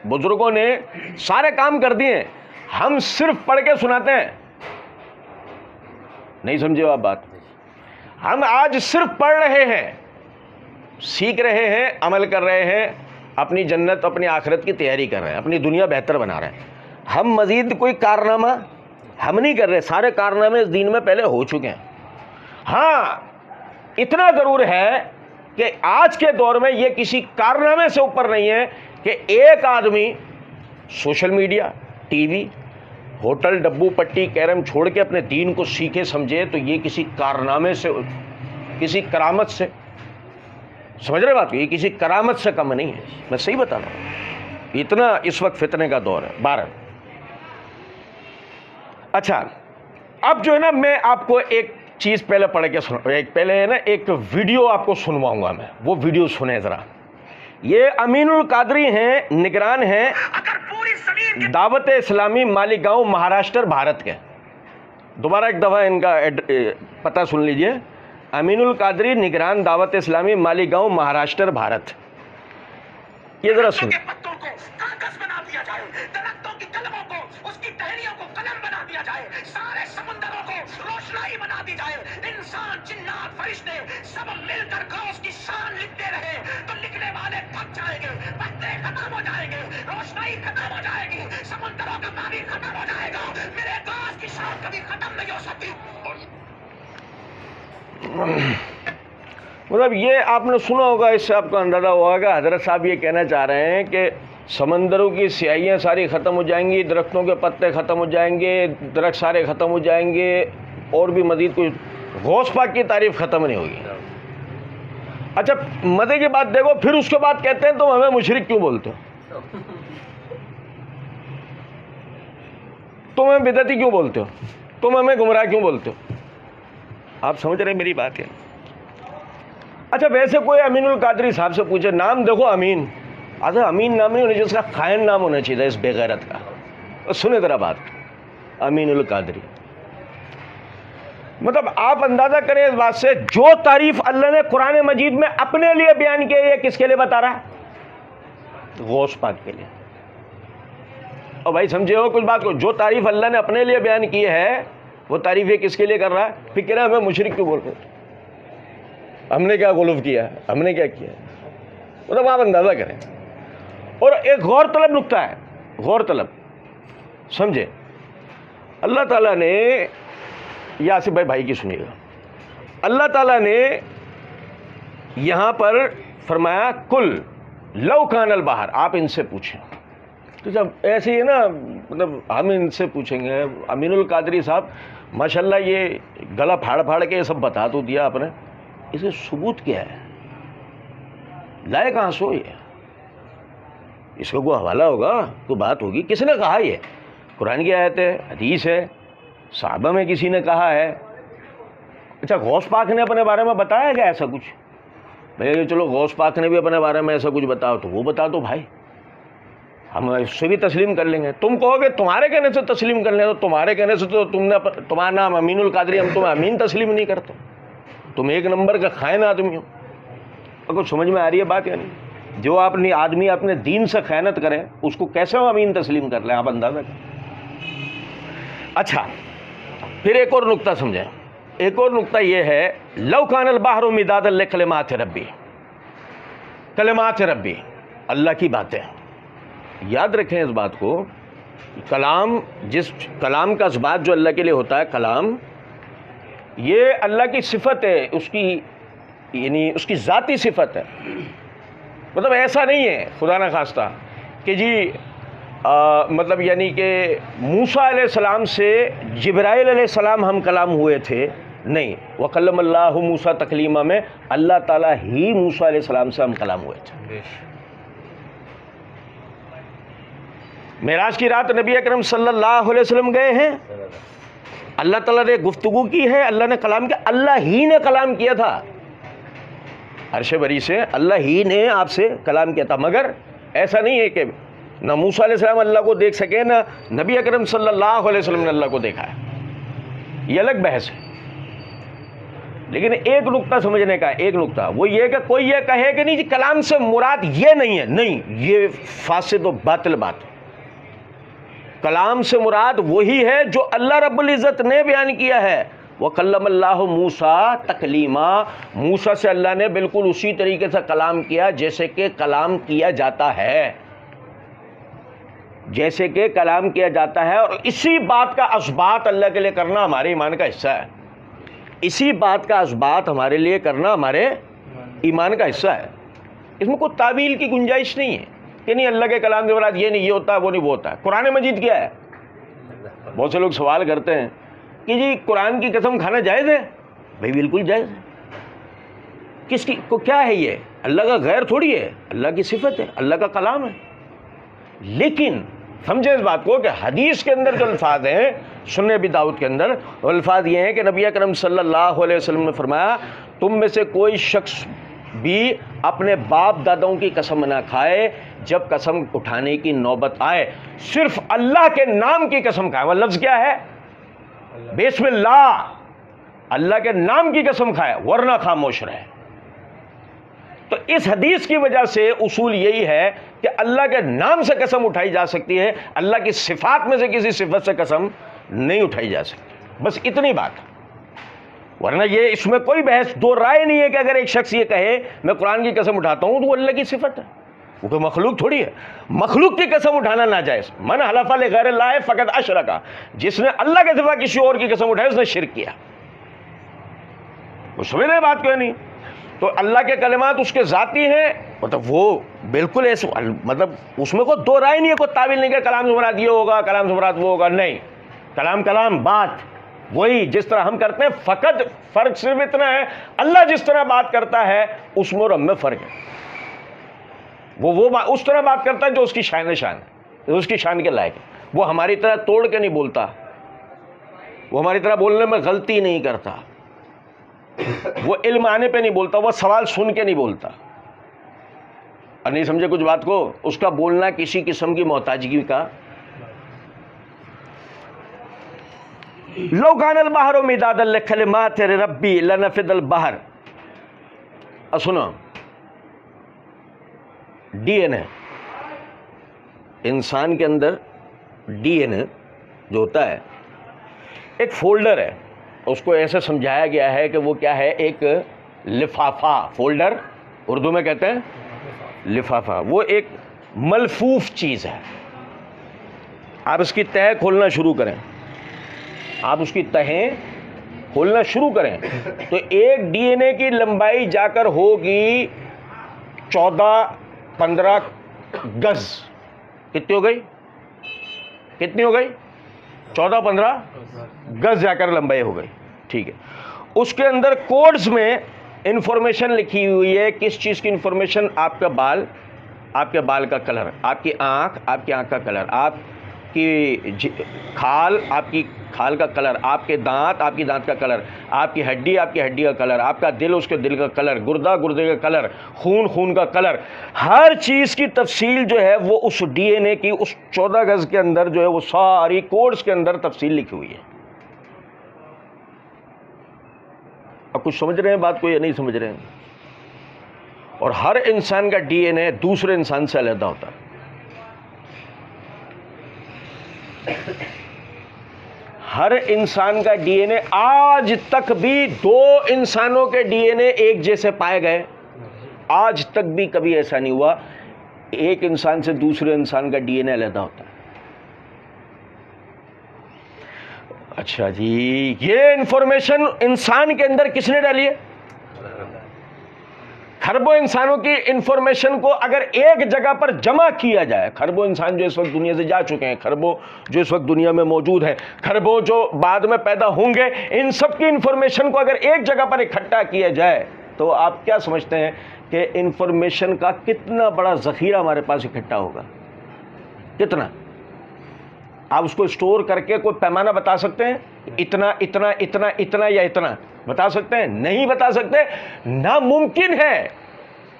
बुजुर्गों ने सारे काम कर दिए, हम सिर्फ पढ़ के सुनाते हैं। नहीं समझे आप बात? हम आज सिर्फ पढ़ रहे हैं, सीख रहे हैं, अमल कर रहे हैं, अपनी जन्नत अपनी आखिरत की तैयारी कर रहे हैं, अपनी दुनिया बेहतर बना रहे हैं। हम मजीद कोई कारनामा हम नहीं कर रहे, सारे कारनामे इस दीन में पहले हो चुके हैं। हाँ, इतना ज़रूर है कि आज के दौर में यह किसी कारनामे से ऊपर नहीं है कि एक आदमी सोशल मीडिया, टीवी, होटल, डब्बू पट्टी, कैरम छोड़ के अपने दीन को सीखे समझे, तो ये किसी कारनामे से, किसी करामत से, समझ रहे बात? ये किसी करामत से कम नहीं है, मैं सही बता रहा हूँ। इतना इस वक्त फितने का दौर है। 12। अच्छा, अब जो है ना, मैं आपको एक चीज़ पहले पढ़ के पहले है ना एक वीडियो आपको सुनवाऊंगा मैं, वो वीडियो सुने ज़रा। ये अमीनुल कादरी हैं, निगरान हैं दावत इस्लामी मालीगांव महाराष्ट्र भारत के। दोबारा एक दफ़ा इनका पता सुन लीजिए। अमीनुल कादरी, निगरान दावत इस्लामी मालीगांव महाराष्ट्र भारत। ये ज़रा सुन। सारे समंदरों को रोशनाई बना दी जाए, इंसान, जिन्नात, फरिश्ते सब मिलकर गौस की शान लिखते रहे, तो लिखने वाले थक जाएंगे, पत्ते खत्म हो जाएंगे, रोशनाई खत्म हो जाएगी, समंदरों का पानी खत्म हो जाएगा, मेरे गौस की शान कभी खत्म नहीं हो सकती। मतलब ये आपने सुना होगा, इससे आपको अंदाजा होगा कि हजरत साहब ये कहना चाह रहे हैं कि समंदरों की स्याहियाँ सारी ख़त्म हो जाएंगी, दरख्तों के पत्ते ख़त्म हो जाएंगे, दरख्त सारे ख़त्म हो जाएंगे, और भी मज़ीद कुछ गौस पाक की तारीफ ख़त्म नहीं होगी। अच्छा मज़े की बात देखो, फिर उसके बाद कहते हैं तुम हमें मुशरिक क्यों बोलते हो, तुम हमें बिदअती क्यों बोलते हो, तुम हमें गुमराह क्यों बोलते हो। आप समझ रहे मेरी बात है। अच्छा वैसे कोई अमीनुल कादरी साहब से पूछे, नाम देखो अमीन, अच्छा अमीन नाम नहीं होना चाहिए, उसका खायन नाम होना चाहिए इस बेगैरत का। और सुने जरा बात, अमीनुल कादरी मतलब आप अंदाजा करें इस बात से, जो तारीफ अल्लाह ने कुरान मजीद में अपने लिए बयान की है, ये किसके लिए बता रहा है, गौस पाक के लिए। और भाई समझे हो कुछ बात को, जो तारीफ अल्लाह ने अपने लिए बयान की है वो तारीफ ये किसके लिए कर रहा है, फिर कह रहा है हमें मुशरिक क्यों बोल रहे, हमने क्या गुलूफ किया, हमने क्या किया, मतलब आप अंदाजा करें। और एक गौर तलब नुक्ता है, गौर तलब समझे, अल्लाह ताला ने, यासिफ भाई की सुनिएगा, अल्लाह ताला ने यहां पर फरमाया कुल लौ कानल बाहर, आप इनसे पूछें। तो जब ऐसे ही है ना, मतलब हम इनसे पूछेंगे, अमीनुल कादरी साहब माशाल्लाह ये गला फाड़ फाड़ के ये सब बता तो दिया आपने, इसे सबूत क्या है, लाए कहाँ सो ये, इसका कोई हवाला होगा, कोई बात होगी, किसने कहा, ये कुरान की आयत है, हदीस है, साहबा में किसी ने कहा है। अच्छा गौस पाक ने अपने बारे में बताया क्या ऐसा कुछ, भैया चलो गौस पाक ने भी अपने बारे में ऐसा कुछ बताओ, तो वो बता दो भाई, हम उससे भी तस्लीम कर लेंगे। तुम कहोगे तुम्हारे कहने से तस्लीम कर लें, तो तुम्हारे कहने से तो तुमने, तुम्हारा नाम अमीनुल कादरी, हम तुम्हें अमीन तस्लीम नहीं करते, तुम एक नंबर का खायन आदमी हो। अगर समझ में आ रही है बात या नहीं, जो आपने आदमी अपने दीन से खयानत करे उसको कैसे हम अमीन तस्लीम कर लें, आप अंदाजा करें। अच्छा फिर एक और नुक्ता समझें, एक और नुक्ता यह है, लौ कानल बाहर मिदादल लिकलिमात रब्बी, कलिमात रब्बी अल्लाह की बातें, याद रखें इस बात को, कलाम, जिस कलाम का इस्बात जो अल्लाह के लिए होता है, कलाम ये अल्लाह की सिफत है, उसकी यानी उसकी ज़ाती सिफत है। मतलब ऐसा नहीं है खुदा न खास्ता कि जी मतलब यानी कि मूसा अलैहिस्सलाम से जिब्राइल अलैहिस्सलाम हम कलाम हुए थे, नहीं, वकल्लमल्लाहु मूसा तकलीमा में अल्लाह ताला ही मूसा अलैहिस्सलाम से हम कलाम हुए थे। मेराज की रात नबी अकरम सल्लल्लाहु अलैहि वसल्लम गए हैं, अल्लाह ताला ने गुफ्तगू की है, अल्लाह ने कलाम किया, अल्लाह ही ने कलाम किया था, अर्श बरी से अल्लाह ही ने आपसे कलाम किया था। मगर ऐसा नहीं है कि ना मूसा अलैहिस्सलाम अल्लाह को देख सके, ना नबी अकरम सल्लल्लाहु अलैहि वसल्लम ने अल्लाह को देखा है, ये अलग बहस है। लेकिन एक नुक्ता समझने का, एक नुक्ता वो ये कि कोई ये कहे कि नहीं जी कलाम से मुराद ये नहीं है, नहीं, ये फासिद और बातिल बात है। कलाम से मुराद वही है जो अल्लाह रब्बुल इज़्ज़त ने बयान किया है, वह कल्लमल्लाहु मूसा तकलीमा, मूसा से अल्लाह ने बिल्कुल उसी तरीके से कलाम किया जैसे कि कलाम किया जाता है, जैसे कि कलाम किया जाता है। और इसी बात का असबात अल्लाह के लिए करना हमारे ईमान का हिस्सा है, इसी बात का असबात हमारे लिए करना हमारे ईमान का हिस्सा है। इसमें कोई तावील की गुंजाइश नहीं है कि नहीं अल्लाह के कलाम के मुराद ये नहीं, ये होता है, वो नहीं, वो होता है। कुरान मजीद क्या है, बहुत से लोग सवाल करते हैं कि जी कुरान की कसम खाना जायज़ है, भाई बिल्कुल जायज़ है। किसकी को क्या है, ये अल्लाह का गैर थोड़ी है, अल्लाह की सिफत है, अल्लाह का कलाम है। लेकिन समझे इस बात को कि हदीस के अंदर जो अल्फाज हैं, सुन्नत अबी दाऊद के अंदर अल्फाज ये हैं कि नबी अकरम सल्लल्लाहु अलैहि वसल्लम ने फरमाया, तुम में से कोई शख्स भी अपने बाप दादाओं की कसम ना खाए, जब कसम उठाने की नौबत आए सिर्फ अल्लाह के नाम की कसम खाए। वह लफ्ज़ क्या है, बिस्मिल्लाह, अल्लाह के नाम की कसम खाए, वरना खामोश रहे। तो इस हदीस की वजह से उसूल यही है कि अल्लाह के नाम से कसम उठाई जा सकती है, अल्लाह की सिफात में से किसी सिफत से कसम नहीं उठाई जा सकती, बस इतनी बात। वरना ये इसमें कोई बहस दो राय नहीं है कि अगर एक शख्स ये कहे मैं कुरान की कसम उठाता हूं तो वो अल्लाह की सिफत है, वो कोई मखलूक थोड़ी है। मखलूक की कसम उठाना नाजायज़, मन हलफा लिगैरिल्लाह फ़क़द अशरका, जिसने अल्लाह के सिवा किसी और की कसम उठाई उसने शिरक किया। वो समझ रहे बात क्यों नहीं। तो अल्लाह के कलिमात उसके ज़ाती हैं, मतलब वो बिल्कुल ऐसे, मतलब उसमें कोई दो राय नहीं है, कोई तावील नहीं है कलाम से मुराद ये होगा, कलाम से मुराद वो होगा, नहीं। कलाम कलाम बात, वही जिस तरह हम करते हैं, फकत फर्क सिर्फ इतना है, अल्लाह जिस तरह बात करता है उसमें और हम में फर्क है। वो उस तरह बात करता है जो उसकी शान है, उसकी शान के लायक है। वो हमारी तरह तोड़ के नहीं बोलता, वो हमारी तरह बोलने में गलती नहीं करता, वो इल्म आने पे नहीं बोलता, वो सवाल सुन के नहीं बोलता। और नहीं समझे कुछ बात को, उसका बोलना किसी किस्म की मोहताजगी का। लो कानल बहर मिदादल लिकलिमात रब्बी लनफिदल बहर। सुनो, डीएनए, इंसान के अंदर डीएनए जो होता है एक फोल्डर है, उसको ऐसे समझाया गया है कि वो क्या है, एक लिफाफा, फोल्डर उर्दू में कहते हैं लिफाफा। वो एक मलफूफ चीज़ है। आप इसकी तह खोलना शुरू करें, आप उसकी तहें खोलना शुरू करें तो एक डीएनए की लंबाई जाकर होगी 14-15 गज। कितनी हो गई, कितनी हो गई? 14-15 गज जाकर लंबाई हो गई। ठीक है, उसके अंदर कोड्स में इंफॉर्मेशन लिखी हुई है। किस चीज़ की इंफॉर्मेशन? आपका बाल, आपके बाल का कलर, आपकी आँख, आपकी आँख का कलर, आपकी खाल, आपकी खाल का कलर, आपके दांत, आपकी दांत का कलर, आपकी हड्डी, आपकी हड्डी का कलर, आपका दिल, उसके दिल का कलर, गुर्दा, गुर्दे का कलर, खून, खून का कलर। हर चीज़ की तफसील जो है वो उस डीएनए की उस 14 गज के अंदर जो है वो सारी कोड्स के अंदर तफसील लिखी हुई है। अब कुछ समझ रहे हैं बात को या नहीं समझ रहे हैं? और हर इंसान का डीएनए दूसरे इंसान से अलग होता है। हर इंसान का डीएनए, आज तक भी 2 इंसानों के डीएनए एक जैसे पाए गए? आज तक भी कभी ऐसा नहीं हुआ। एक इंसान से दूसरे इंसान का डीएनए अलग होता है। अच्छा जी, ये इंफॉर्मेशन इंसान के अंदर किसने डाली है? खरबों इंसानों की इंफॉर्मेशन को अगर एक जगह पर जमा किया जाए, खरबों इंसान जो इस वक्त दुनिया से जा चुके हैं, खरबों जो इस वक्त दुनिया में मौजूद हैं, खरबों जो बाद में पैदा होंगे, इन सब की इंफॉर्मेशन को अगर एक जगह पर इकट्ठा किया जाए तो आप क्या समझते हैं कि इंफॉर्मेशन का कितना बड़ा जखीरा हमारे पास इकट्ठा होगा? कितना? आप उसको स्टोर करके कोई पैमाना बता सकते हैं? इतना इतना इतना इतना या इतना बता सकते हैं? नहीं बता सकते, नामुमकिन है।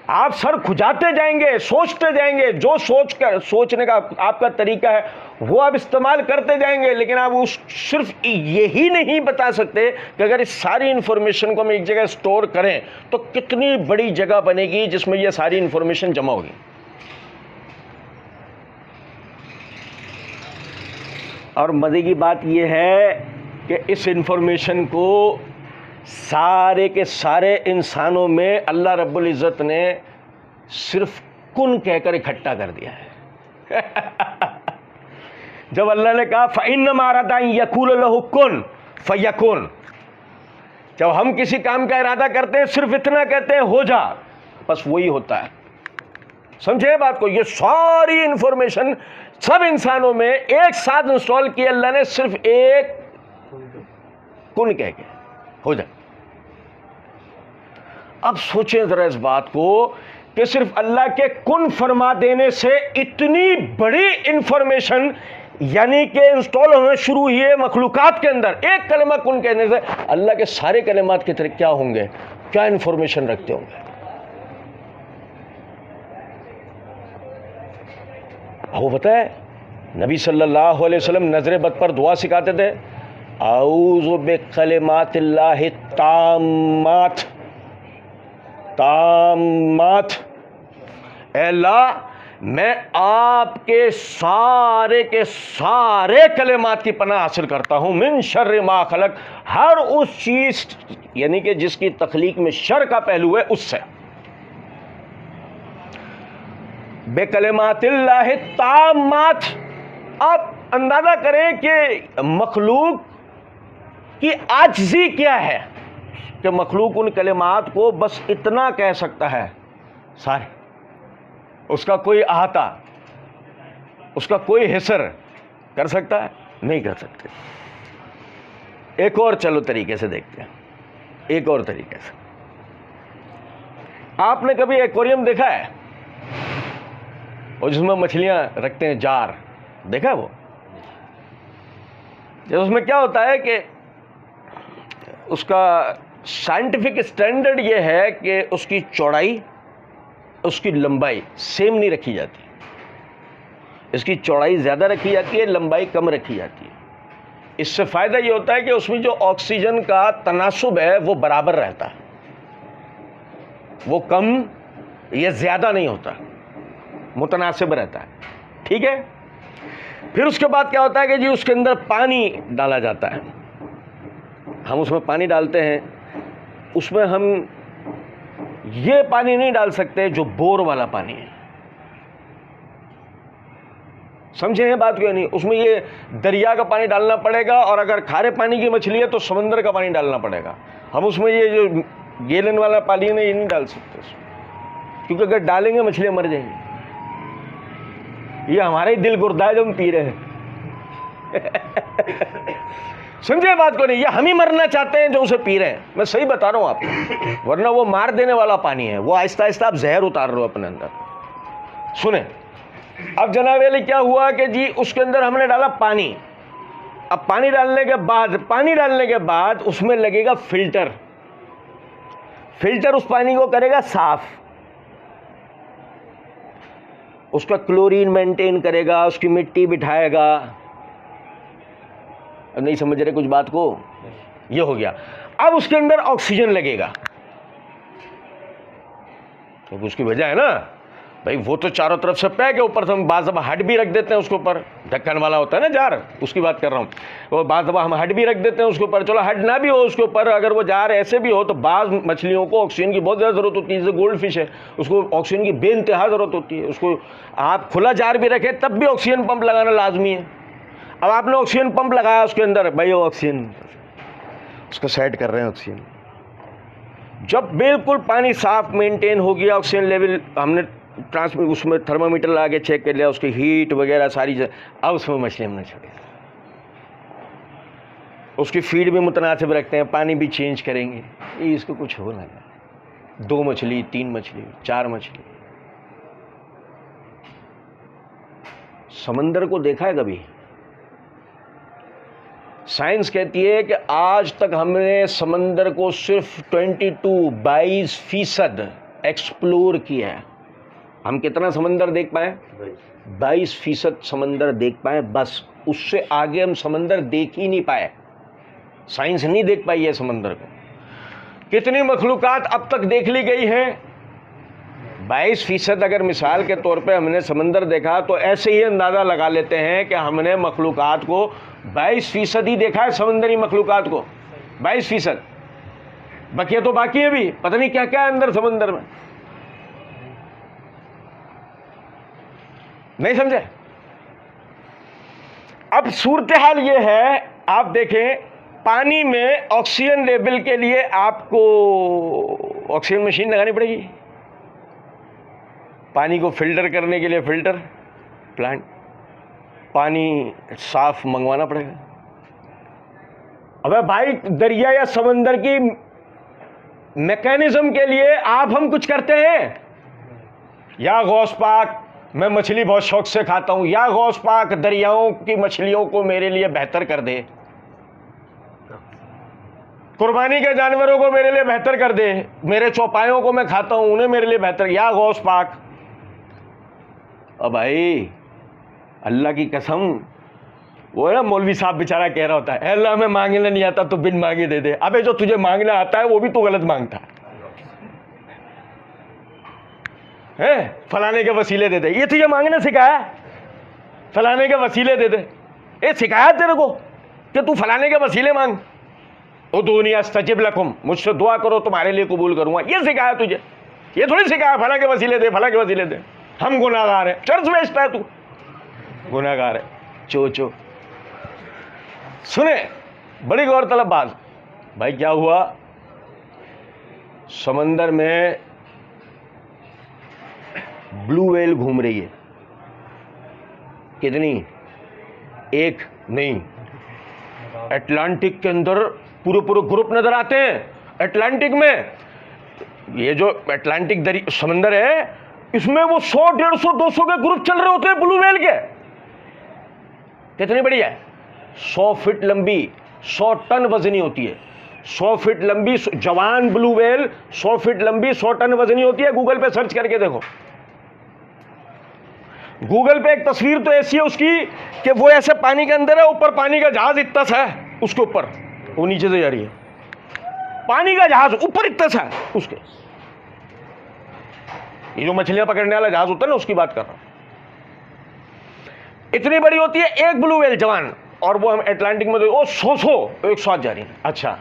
आप सर खुजाते जाएंगे, सोचते जाएंगे, जो सोचने का आपका तरीका है वो आप इस्तेमाल करते जाएंगे, लेकिन आप उस सिर्फ यही नहीं बता सकते कि अगर इस सारी इंफॉर्मेशन को हम एक जगह स्टोर करें तो कितनी बड़ी जगह बनेगी जिसमें यह सारी इंफॉर्मेशन जमा होगी। और मज़े की बात यह है कि इस इंफॉर्मेशन को सारे के सारे इंसानों में अल्लाह रब्बुल इज़्ज़त ने सिर्फ कुन कहकर इकट्ठा कर दिया है। जब अल्लाह ने कहा फ़इन्नमा अरादा अन यक़ूल लहु कुन फ़यकुन, जब हम किसी काम का इरादा करते हैं सिर्फ इतना कहते हैं हो जा, बस वही होता है। समझे बात को? ये सारी इंफॉर्मेशन सब इंसानों में एक साथ इंस्टॉल की अल्लाह ने, सिर्फ एक कुन कह के हो जाए। अब सोचें जरा इस बात को कि सिर्फ अल्लाह के कुन फरमा देने से इतनी बड़ी इंफॉर्मेशन यानी कि इंस्टॉल होना शुरू हुई है मखलूकात के अंदर। एक कलमा कुन कहने से अल्लाह के सारे कलमात के तरह क्या होंगे, क्या इंफॉर्मेशन रखते होंगे। वो पता है नबी सल्लल्लाहु अलैहि वसल्लम नजर बद पर दुआ सिखाते थे, आऊज़ु बिकलिमातिल्लाहि ताम्मात, ताम्मात, अल्लाह मैं आपके सारे के सारे कलेमात की पनाह हासिल करता हूं, मिन शर्रि मा खलक, हर उस चीज यानी कि जिसकी तख्लीक में शर का पहलू है उससे। बेकलिमातिल्लाहि ताम्मात। आप अंदाजा करें कि मखलूक की आजिज़ी क्या है कि मखलूक उन कलिमात को बस इतना कह सकता है सारे, उसका कोई अहाता, उसका कोई हिस्र कर सकता है? नहीं कर सकते। एक और चलो तरीके से देखते हैं, एक और तरीके से। आपने कभी एक्वेरियम देखा है और जिसमें मछलियां रखते हैं, जार देखा है वो? जब उसमें क्या होता है कि उसका साइंटिफिक स्टैंडर्ड ये है कि उसकी चौड़ाई, उसकी लंबाई सेम नहीं रखी जाती। इसकी चौड़ाई ज़्यादा रखी जाती है, लंबाई कम रखी जाती है। इससे फ़ायदा ये होता है कि उसमें जो ऑक्सीजन का तनासुब है वो बराबर रहता है, वो कम या ज़्यादा नहीं होता, मुतनासिब रहता है। ठीक है। फिर उसके बाद क्या होता है कि जी उसके अंदर पानी डाला जाता है। हम उसमें पानी डालते हैं, उसमें हम ये पानी नहीं डाल सकते जो बोर वाला पानी है। समझे ये बात क्यों नहीं? उसमें ये दरिया का पानी डालना पड़ेगा, और अगर खारे पानी की मछली है तो समंदर का पानी डालना पड़ेगा। हम उसमें ये जो गैलन वाला पानी है ना, ये नहीं डाल सकते उसमें, क्योंकि अगर डालेंगे मछलियां मर जाएंगी। ये हमारा ही दिल गुर्दा है जो हम पी रहे हैं। समझे बात को नहीं? ये हम ही मरना चाहते हैं जो उसे पी रहे हैं। मैं सही बता रहा हूं आपको, वरना वो मार देने वाला पानी है, वो आहिस्ता आहिस्ता आप जहर उतार रहे हो अपने अंदर। सुने, अब जनाब अली क्या हुआ कि जी उसके अंदर हमने डाला पानी। अब पानी डालने के बाद उसमें लगेगा फिल्टर। फिल्टर उस पानी को करेगा साफ, उसका क्लोरीन मेंटेन करेगा, उसकी मिट्टी बिठाएगा। अब नहीं समझ रहे कुछ बात को? ये हो गया। अब उसके अंदर ऑक्सीजन लगेगा, तो उसकी वजह है ना भाई, वो तो चारों तरफ से पैक है, ऊपर से हम बाज़ दफ़ा हट भी रख देते हैं उसके ऊपर, ढक्कन वाला होता है ना जार, उसकी बात कर रहा हूँ। वो बाज़ दफ़ा हम हट भी रख देते हैं उसके ऊपर। चलो हट ना भी हो उसके ऊपर, अगर वो जार ऐसे भी हो तो बाज़ मछलियों को ऑक्सीजन की बहुत ज़्यादा ज़रूरत होती है। जैसे गोल्ड फिश है, उसको ऑक्सीजन की बेइंतहा ज़रूरत होती है। उसको आप खुला जार भी रखें तब भी ऑक्सीजन पंप लगाना लाजमी है। अब आपने ऑक्सीजन पंप लगाया उसके अंदर, भाई वो ऑक्सीजन उसको सेट कर रहे हैं ऑक्सीजन। जब बिल्कुल पानी साफ मेंटेन हो गया, ऑक्सीजन लेवल हमने उसमें थर्मामीटर लगा के चेक कर लिया, उसकी हीट वगैरह सारी, अब उसमें मछली हमने छोड़ी। उसकी फीड भी मुतनासिब रखते हैं, पानी भी चेंज करेंगे। ये इसको कुछ हो ना, 2 मछली, 3 मछली, 4 मछली। समंदर को देखा है कभी? साइंस कहती है कि आज तक हमने समंदर को सिर्फ 22% एक्सप्लोर किया है। हम कितना समंदर देख पाए? 22% समंदर देख पाए बस। उससे आगे हम समंदर देख ही नहीं पाए। साइंस नहीं देख पाई है समंदर को। कितनी मखलूकात अब तक देख ली गई हैं? 22%। अगर मिसाल के तौर पे हमने समंदर देखा तो ऐसे ही अंदाज़ा लगा लेते हैं कि हमने मखलूकात को 22% ही देखा है, समंदरी मखलूकात को 22%। बकिया तो बाकी है भी, पता नहीं क्या क्या है अंदर समंदर में। नहीं समझे? अब सूरत हाल ये है, आप देखें पानी में ऑक्सीजन लेवल के लिए आपको ऑक्सीजन मशीन लगानी पड़ेगी, पानी को फिल्टर करने के लिए फिल्टर प्लांट, पानी साफ मंगवाना पड़ेगा। अबे भाई, दरिया या समंदर की मैकेनिज्म के लिए आप हम कुछ करते हैं? या गौस पाक, मैं मछली बहुत शौक से खाता हूं, या गौस पाक दरियाओं की मछलियों को मेरे लिए बेहतर कर दे, कुर्बानी के जानवरों को मेरे लिए बेहतर कर दे, मेरे चौपायों को मैं खाता हूं उन्हें मेरे लिए बेहतर, या गौस पाक। अब भाई अल्लाह की कसम, वो है ना मौलवी साहब बेचारा कह रहा होता है, अल्लाह हमें मांगने नहीं आता तो बिन मांगे दे दे। अबे जो तुझे मांगना आता है वो भी तो गलत मांगता है, फलाने के वसीले दे दे। ये तुझे मांगने सिखाया? फलाने के वसीले दे दे, ये सिखाया तेरे को कि तू फलाने के वसीले मांग? ओ दुनिया सजिब लकुम, मुझसे दुआ करो तुम्हारे लिए कबूल करूंगा, ये सिखाया तुझे? ये थोड़ी सिखाया फला के वसीले दे, फला के वसीले दे। हम गुनाहगार हैं, चर्च बेचता है तू, गुनाहगार है चो। सुने, बड़ी गौरतलब बात भाई, क्या हुआ समंदर में ब्लू व्हेल घूम रही है। कितनी? एक नहीं, अटलांटिक के अंदर पूरे पूरे ग्रुप नजर आते हैं। अटलांटिक में ये जो अटलांटिक समंदर है, इसमें वो 100, 150, 200 के ग्रुप चल रहे होते हैं ब्लू व्हेल के। कितनी बड़ी है? 100 फीट लंबी, 100 टन वजनी होती है। 100 फीट लंबी जवान ब्लू व्हेल, 100 फीट लंबी, 100 टन वजनी होती है। गूगल पे सर्च करके देखो। गूगल पे एक तस्वीर तो ऐसी है उसकी कि वो ऐसे पानी के अंदर है, ऊपर पानी का जहाज इतना सा है, उसके ऊपर वो नीचे से जा रही है, पानी का जहाज ऊपर इतना सा है उसके। ये जो मछलियां पकड़ने वाला जहाज होता है ना, उसकी बात कर रहा हूं। इतनी बड़ी होती है एक ब्लू व्हेल जवान, और वो हम अटलांटिक में वो 100 एक साथ जा रही है। अच्छा,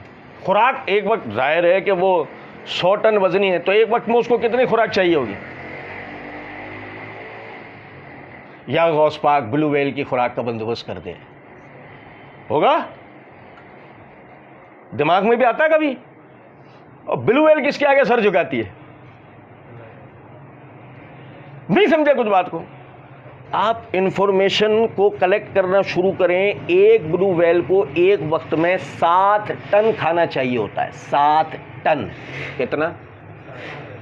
खुराक एक वक्त जाहिर है कि वो 100 टन वजनी है, तो एक वक्त में उसको कितनी खुराक चाहिए होगी? या गौस पाक ब्लू व्हेल की खुराक का बंदोबस्त कर दे, होगा? दिमाग में भी आता है कभी? और ब्लू व्हेल किसके आगे सर झुकाती है? नहीं समझे कुछ बात को? आप इंफॉर्मेशन को कलेक्ट करना शुरू करें। एक ब्लू व्हेल को एक वक्त में 7 टन खाना चाहिए होता है। 7 टन। कितना?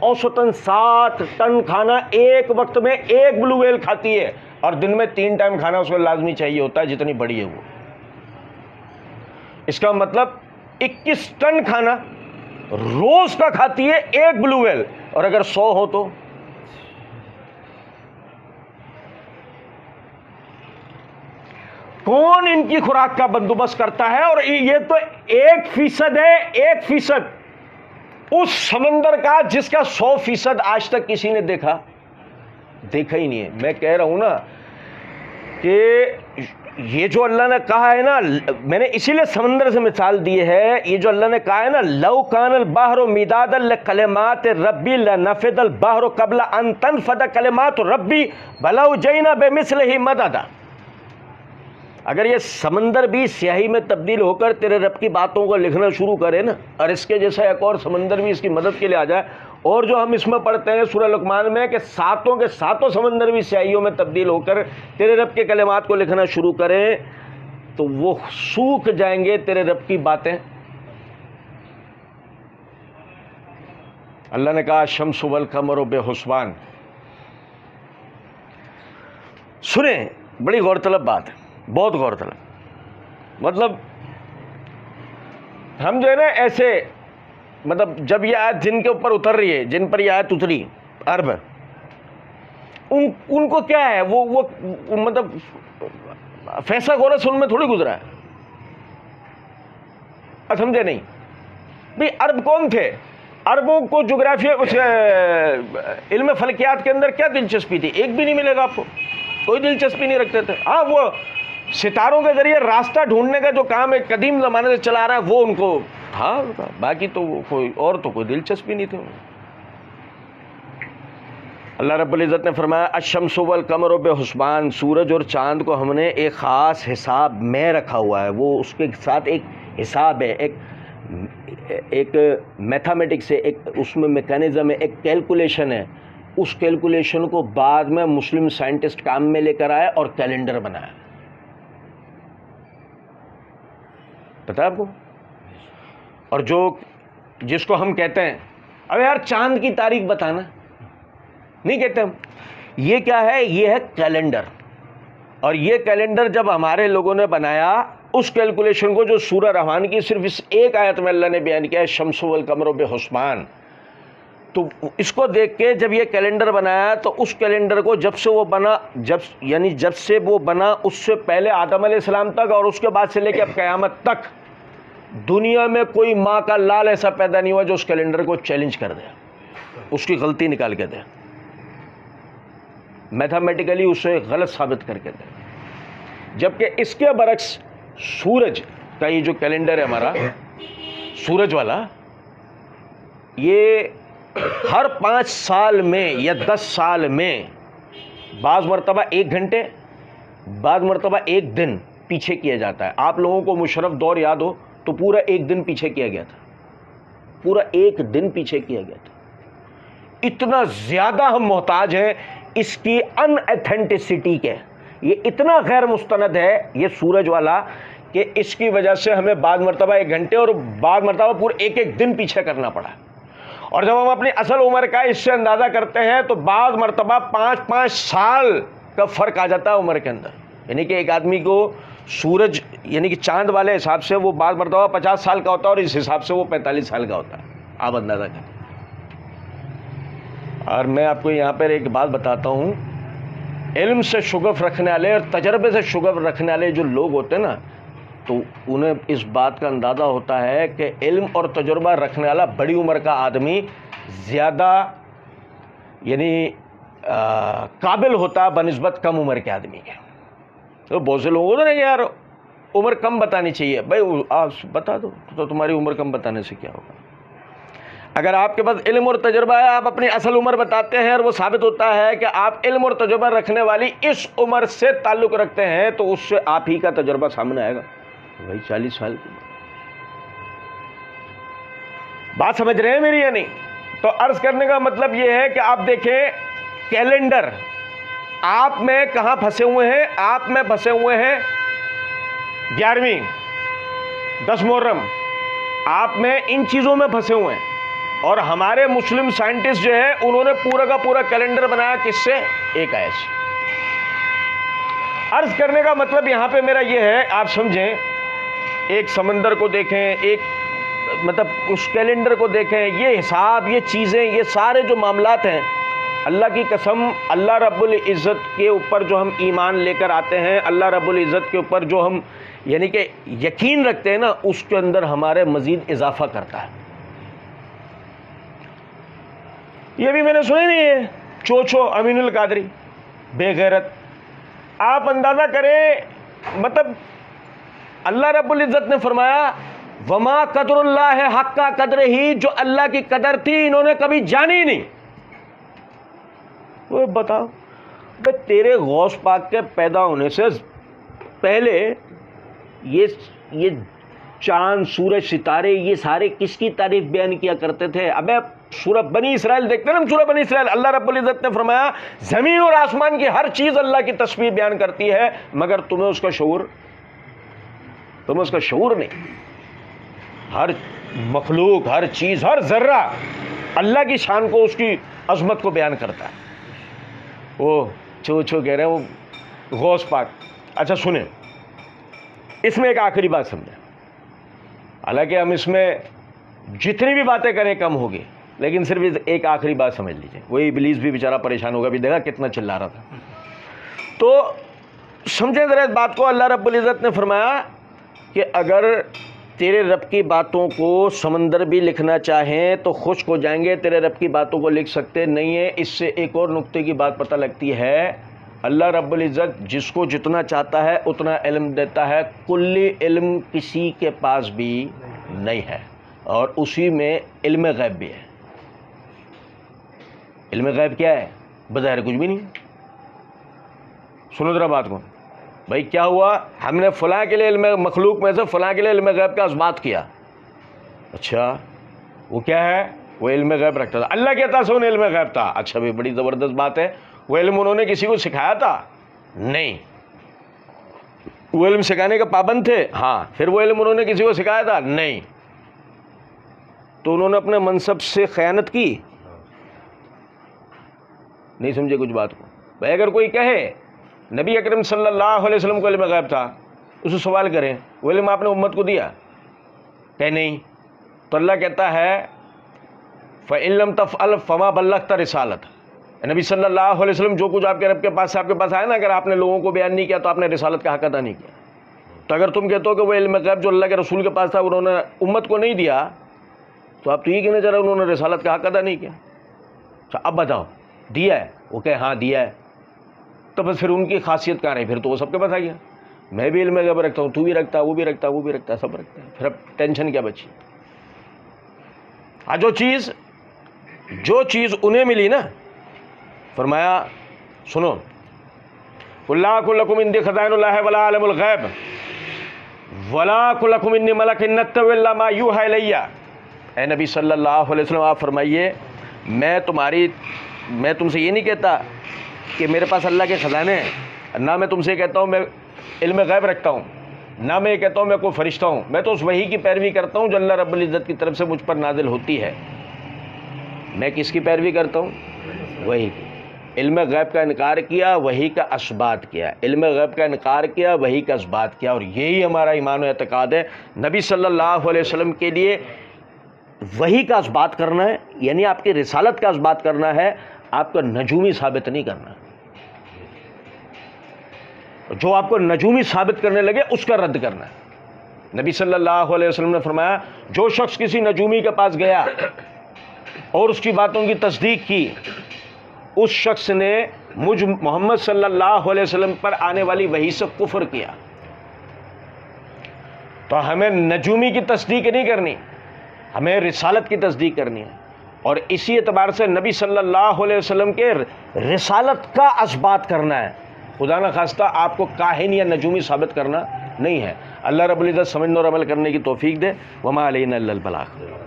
औसतन 7 टन खाना एक वक्त में एक ब्लू व्हेल खाती है, और दिन में 3 टाइम खाना उसको लाजमी चाहिए होता है, जितनी बड़ी है वो। इसका मतलब 21 टन खाना रोज का खाती है एक ब्लू व्हेल, और अगर 100 हो तो कौन इनकी खुराक का बंदोबस्त करता है? और ये तो 1% है, 1% उस समंदर का जिसका 100% आज तक किसी ने देखा ही नहीं है। मैं कह रहा हूं ना कि ये जो अल्लाह ने कहा है ना, मैंने इसीलिए समंदर से मिसाल दी है। ये जो अल्लाह ने कहा है ना, लौ कानल बहरो मिदादल लिकलिमात रब्बी लनफदल बहरो कबला अन तनफद कलिमात रब्बी वलौ जैना बिमिस्लिही मददा। अगर ये समंदर भी स्याही में तब्दील होकर तेरे रब की बातों को लिखना शुरू करे ना, और इसके जैसा एक और समंदर भी इसकी मदद के लिए आ जाए, और जो हम इसमें पढ़ते हैं सूरह लुकमान में कि सातों के सातों समंदर भी स्याहियों में तब्दील होकर तेरे रब के कलिमात को लिखना शुरू करें, तो वो सूख जाएंगे तेरे रब की बातें। अल्लाह ने कहा शम्स वल कमर बेहुस्बान। सुने, बड़ी गौरतलब बात है, बहुत गौरतलब। मतलब हम जो है ना ऐसे, मतलब जब ये आयत जिनके ऊपर उतर रही है, जिन पर ये आयत उतरी अरब, उनको क्या है, वो मतलब फैसा गोरस उनमें थोड़ी गुजरा है। समझे नहीं भाई? अरब कौन थे? अरबों को जोग्राफिया कुछ इल्म फलकियात के अंदर क्या दिलचस्पी थी? एक भी नहीं मिलेगा आपको, कोई दिलचस्पी नहीं रखते थे। हाँ, वो सितारों के जरिए रास्ता ढूंढने का जो काम है कदीम ज़माने से चला रहा है, वो उनको था, बाकी तो कोई और तो कोई दिलचस्पी नहीं थी। अल्लाह रब्बुल इज़्ज़त ने फरमाया अश-शम्सु वल कमरु बिहुस्बान, सूरज और चांद को हमने एक ख़ास हिसाब में रखा हुआ है। वो उसके साथ एक हिसाब है, एक मैथमेटिक्स है, एक उसमें मैकेनिज़्म है, एक कैलकुलेशन है। उस कैलकुलेशन को बाद में मुस्लिम साइंटिस्ट काम में लेकर आए और कैलेंडर बनाया। पता है आपको? और जिसको हम कहते हैं, अबे यार चांद की तारीख बताना, नहीं कहते हम। ये क्या है? ये है कैलेंडर। और ये कैलेंडर जब हमारे लोगों ने बनाया, उस कैलकुलेशन को जो सूरह रहमान की सिर्फ इस एक आयत में अल्लाह ने बयान किया है, शम्सु वल कमरु बिहुस्बान, तो इसको देख के जब ये कैलेंडर बनाया, तो उस कैलेंडर को जब से वो बना, जब से वो बना, उससे पहले आदम अलैहिस्सलाम तक और उसके बाद से लेकर अब क़यामत तक दुनिया में कोई माँ का लाल ऐसा पैदा नहीं हुआ जो उस कैलेंडर को चैलेंज कर दे, उसकी गलती निकाल के दे, मैथमेटिकली उसे गलत साबित करके दे। जबकि इसके बरक्स सूरज का ये जो कैलेंडर है हमारा, सूरज वाला, ये हर 5 साल में या 10 साल में बाज़ मरतबा 1 घंटे, बाज़ मरतबा 1 दिन पीछे किया जाता है। आप लोगों को मुशर्रफ दौर याद हो तो पूरा 1 दिन पीछे किया गया था, पूरा 1 दिन पीछे किया गया था। इतना ज़्यादा हम मोहताज हैं इसकी अनऑथेंटिसिटी के। ये इतना गैर मुस्तनद है ये सूरज वाला कि इसकी वजह से हमें बाद मरतबा 1 घंटे और बाद मरतबा पूरे 1-1 दिन पीछे करना पड़ा। और जब हम अपनी असल उम्र का इससे अंदाज़ा करते हैं तो बाद मरतबा 5-5 साल का फ़र्क आ जाता है उम्र के अंदर। यानी कि एक आदमी को सूरज यानी कि चांद वाले हिसाब से वो बाद मरतबा 50 साल का होता है और इस हिसाब से वो 45 साल का होता है। आप अंदाज़ा करें। और मैं आपको यहाँ पर एक बात बताता हूँ, इल्म से शुगफ रखने वाले और तजर्बे से शुगफ रखने वाले जो लोग होते हैं ना, तो उन्हें इस बात का अंदाज़ा होता है कि इल्म और तजुर्बा रखने वाला बड़ी उम्र का आदमी ज़्यादा यानी काबिल होता है बनिस्बत कम उम्र के आदमी के। तो बहुत से लोग होते हैं यार उम्र कम बतानी चाहिए। भाई आप बता दो तो तुम्हारी उम्र कम बताने से क्या होगा। अगर आपके पास इल्म और तजुर्बा है, आप अपनी असल उम्र बताते हैं और वो साबित होता है कि आप इल्म और तजुर्बा रखने वाली इस उम्र से ताल्लुक़ रखते हैं, तो उससे आप ही का तजुर्बा सामने आएगा। भाई 40 साल की बात समझ रहे हैं मेरी या नहीं? तो अर्ज करने का मतलब यह है कि आप देखें कैलेंडर आप में कहां फंसे हुए हैं। आप में फंसे हुए हैं 11वीं 10 मुहर्रम, आप में इन चीजों में फंसे हुए हैं। और हमारे मुस्लिम साइंटिस्ट जो है उन्होंने पूरा का पूरा कैलेंडर बनाया किससे? एक आयत से। अर्ज करने का मतलब यहां पे मेरा यह है, आप समझें, एक समंदर को देखें, एक मतलब उस कैलेंडर को देखें, ये हिसाब, ये चीज़ें, ये सारे जो मामलात हैं, अल्लाह की कसम, अल्लाह रब्बुल इज़्ज़त के ऊपर जो हम ईमान लेकर आते हैं, अल्लाह रब्बुल इज़्ज़त के ऊपर जो हम यानी कि यकीन रखते हैं ना, उसके अंदर हमारे मज़ीद इजाफा करता है। ये भी मैंने सुने नहीं है, चोचो अमीनुल कादरी बेगैरत। आप अंदाज़ा करें, मतलब अल्लाह रब्बुल इज़्ज़त ने फरमाया वमा कदरुल्लाह हक्का कदर ही, जो अल्लाह की कदर थी इन्होंने कभी जानी ही नहीं। वो बताओ भाई, तेरे गौस पाक के पैदा होने से पहले ये चांद, सूरज, सितारे, ये सारे किसकी तारीफ बयान किया करते थे? अबे सूरह बनी इसराइल देखते हैं ना, सूरह बनी इसराइल, अल्लाह रब्बुल इज़्ज़त ने फरमाया ज़मीन और आसमान की हर चीज़ अल्लाह की तस्बीह बयान करती है, मगर तुम्हें उसका शऊर नहीं। हर मखलूक, हर चीज़, हर ज़र्रा अल्लाह की शान को, उसकी अज़मत को बयान करता है। वो छो कह रहे हैं वो गौस पाक। अच्छा सुने, इसमें एक आखिरी बात समझें। हालांकि हम इसमें जितनी भी बातें करें कम होगी, लेकिन सिर्फ एक आखिरी बात समझ लीजिए। वही इब्लीस भी बेचारा परेशान होगा, भी देखा कितना चिल्ला रहा था। तो समझें ज़रा इस बात को। अल्लाह रब्बुल इज़्ज़त ने फरमाया कि अगर तेरे रब की बातों को समंदर भी लिखना चाहें तो खुश्क हो जाएंगे, तेरे रब की बातों को लिख सकते नहीं है। इससे एक और नुक्ते की बात पता लगती है, अल्लाह रब्बुल इज़्ज़त जिसको जितना चाहता है उतना इल्म देता है। कुल्ली इल्म किसी के पास भी नहीं है, और उसी में इल्म गैब भी है। इल्म गैब क्या है? बज़ाहिर कुछ भी नहीं। सुनो ज़रा बात को भाई, क्या हुआ? हमने फ़लाँ के लिए इल्म मखलूक में से फ़लाँ के लिए इल्म गैब का इस्बात किया। अच्छा वो क्या है? वो इल्म गैब रखता था, अल्लाह कहता था उन्हें इल्म गैब था। अच्छा भाई, बड़ी ज़बरदस्त बात है। वो इल्म उन्होंने किसी को सिखाया था? नहीं। वो इल्म सिखाने के पाबंद थे? हाँ। फिर वो इल्म उन्होंने किसी को सिखाया था? नहीं। तो उन्होंने अपने मनसब से खयानत की? नहीं समझे कुछ बात को? भाई अगर कोई कहे नबी अकरम सल्लल्लाहु अलैहि वसल्लम को इल्म गैब था, उससे सवाल करें वो इल्म आपने उम्मत को दिया? कहे नहीं। तो अल्लाह कहता है फ़इन लम तफ़अल फ़मा बल्लग़्ता रिसालत। नबी सल्लल्लाहु अलैहि वसल्लम जो कुछ आपके रब के पास से आपके पास आया ना, अगर आपने लोगों को बयान नहीं किया तो आपने रिसालत का हक अदा नहीं किया। तो अगर तुम कहते हो कि वो इल्म गैब जो अल्लाह के रसूल के पास था उन्होंने उम्मत को नहीं दिया, तो आप तो ये कहना चाह रहे उन्होंने रिसालत का हक अदा नहीं किया। अच्छा अब बताओ दिया है? वो कहे हाँ दिया है। तो बस फिर उनकी खासियत कहाँ रही? फिर तो वो सबके पास आ गया। मैं भी इल्म गैब रखता हूँ, तू भी रखता है, वो भी रखता है, वो भी रखता है, सब रखता है। फिर अब टेंशन क्या बची? जो चीज़ उन्हें मिली ना, फरमाया सुनो, कुल्ला कुल्लकुम इंदी खज़ाइनुल्लाह वला आलमुल गैब वला कुल्लकुम इन्नी मलकिन नत्तबि इल्ला मा यूहा इलैया। ए नबी सल्लल्लाहु अलैहि वसल्लम आप फरमाइए, मैं तुमसे ये नहीं कहता कि मेरे पास अल्लाह के ख़ज़ाने हैं, ना मैं तुमसे कहता हूँ मैं इल्म गैब रखता हूँ, ना मैं कहता हूँ मैं कोई फरिश्ता हूँ, मैं तो उस वही की पैरवी करता हूँ जो अल्लाह रब्बुल इज़्ज़त की तरफ से मुझ पर नाजिल होती है। मैं किसकी पैरवी करता हूँ? वही की। इल्म गैब का इनकार किया, वही का असबात किया। इल्म गैब का इनकार किया, वही का असबात किया। और यही हमारा ईमान व एतकाद है। नबी सल्लल्लाहु अलैहि वसल्लम के लिए वही का असबात करना है, यानी आपकी रिसालत का असबात करना है, आपका नजूमी साबित नहीं करना। जो आपको नजूमी साबित करने लगे उसका रद्द करना है। नबी सल्लल्लाहु अलैहि वसल्लम ने फरमाया, जो शख्स किसी नजूमी के पास गया और उसकी बातों की तस्दीक की, उस शख्स ने मुझ मोहम्मद सल्लल्लाहु अलैहि वसल्लम पर आने वाली वही से कुफ्र किया। तो हमें नजूमी की तस्दीक नहीं करनी, हमें रिसालत की तस्दीक करनी है। और इसी एतबार से नबी सल्लल्लाहु अलैहि वसल्लम के रिसालत का असबात करना है। खुदा न खास्ता आपको काहिन या नजूमी साबित करना नहीं है। अल्लाह रब्बुल इज़्ज़त समझने और अमल करने की तौफीक दे। वमा अलैना इल्लल बलाग।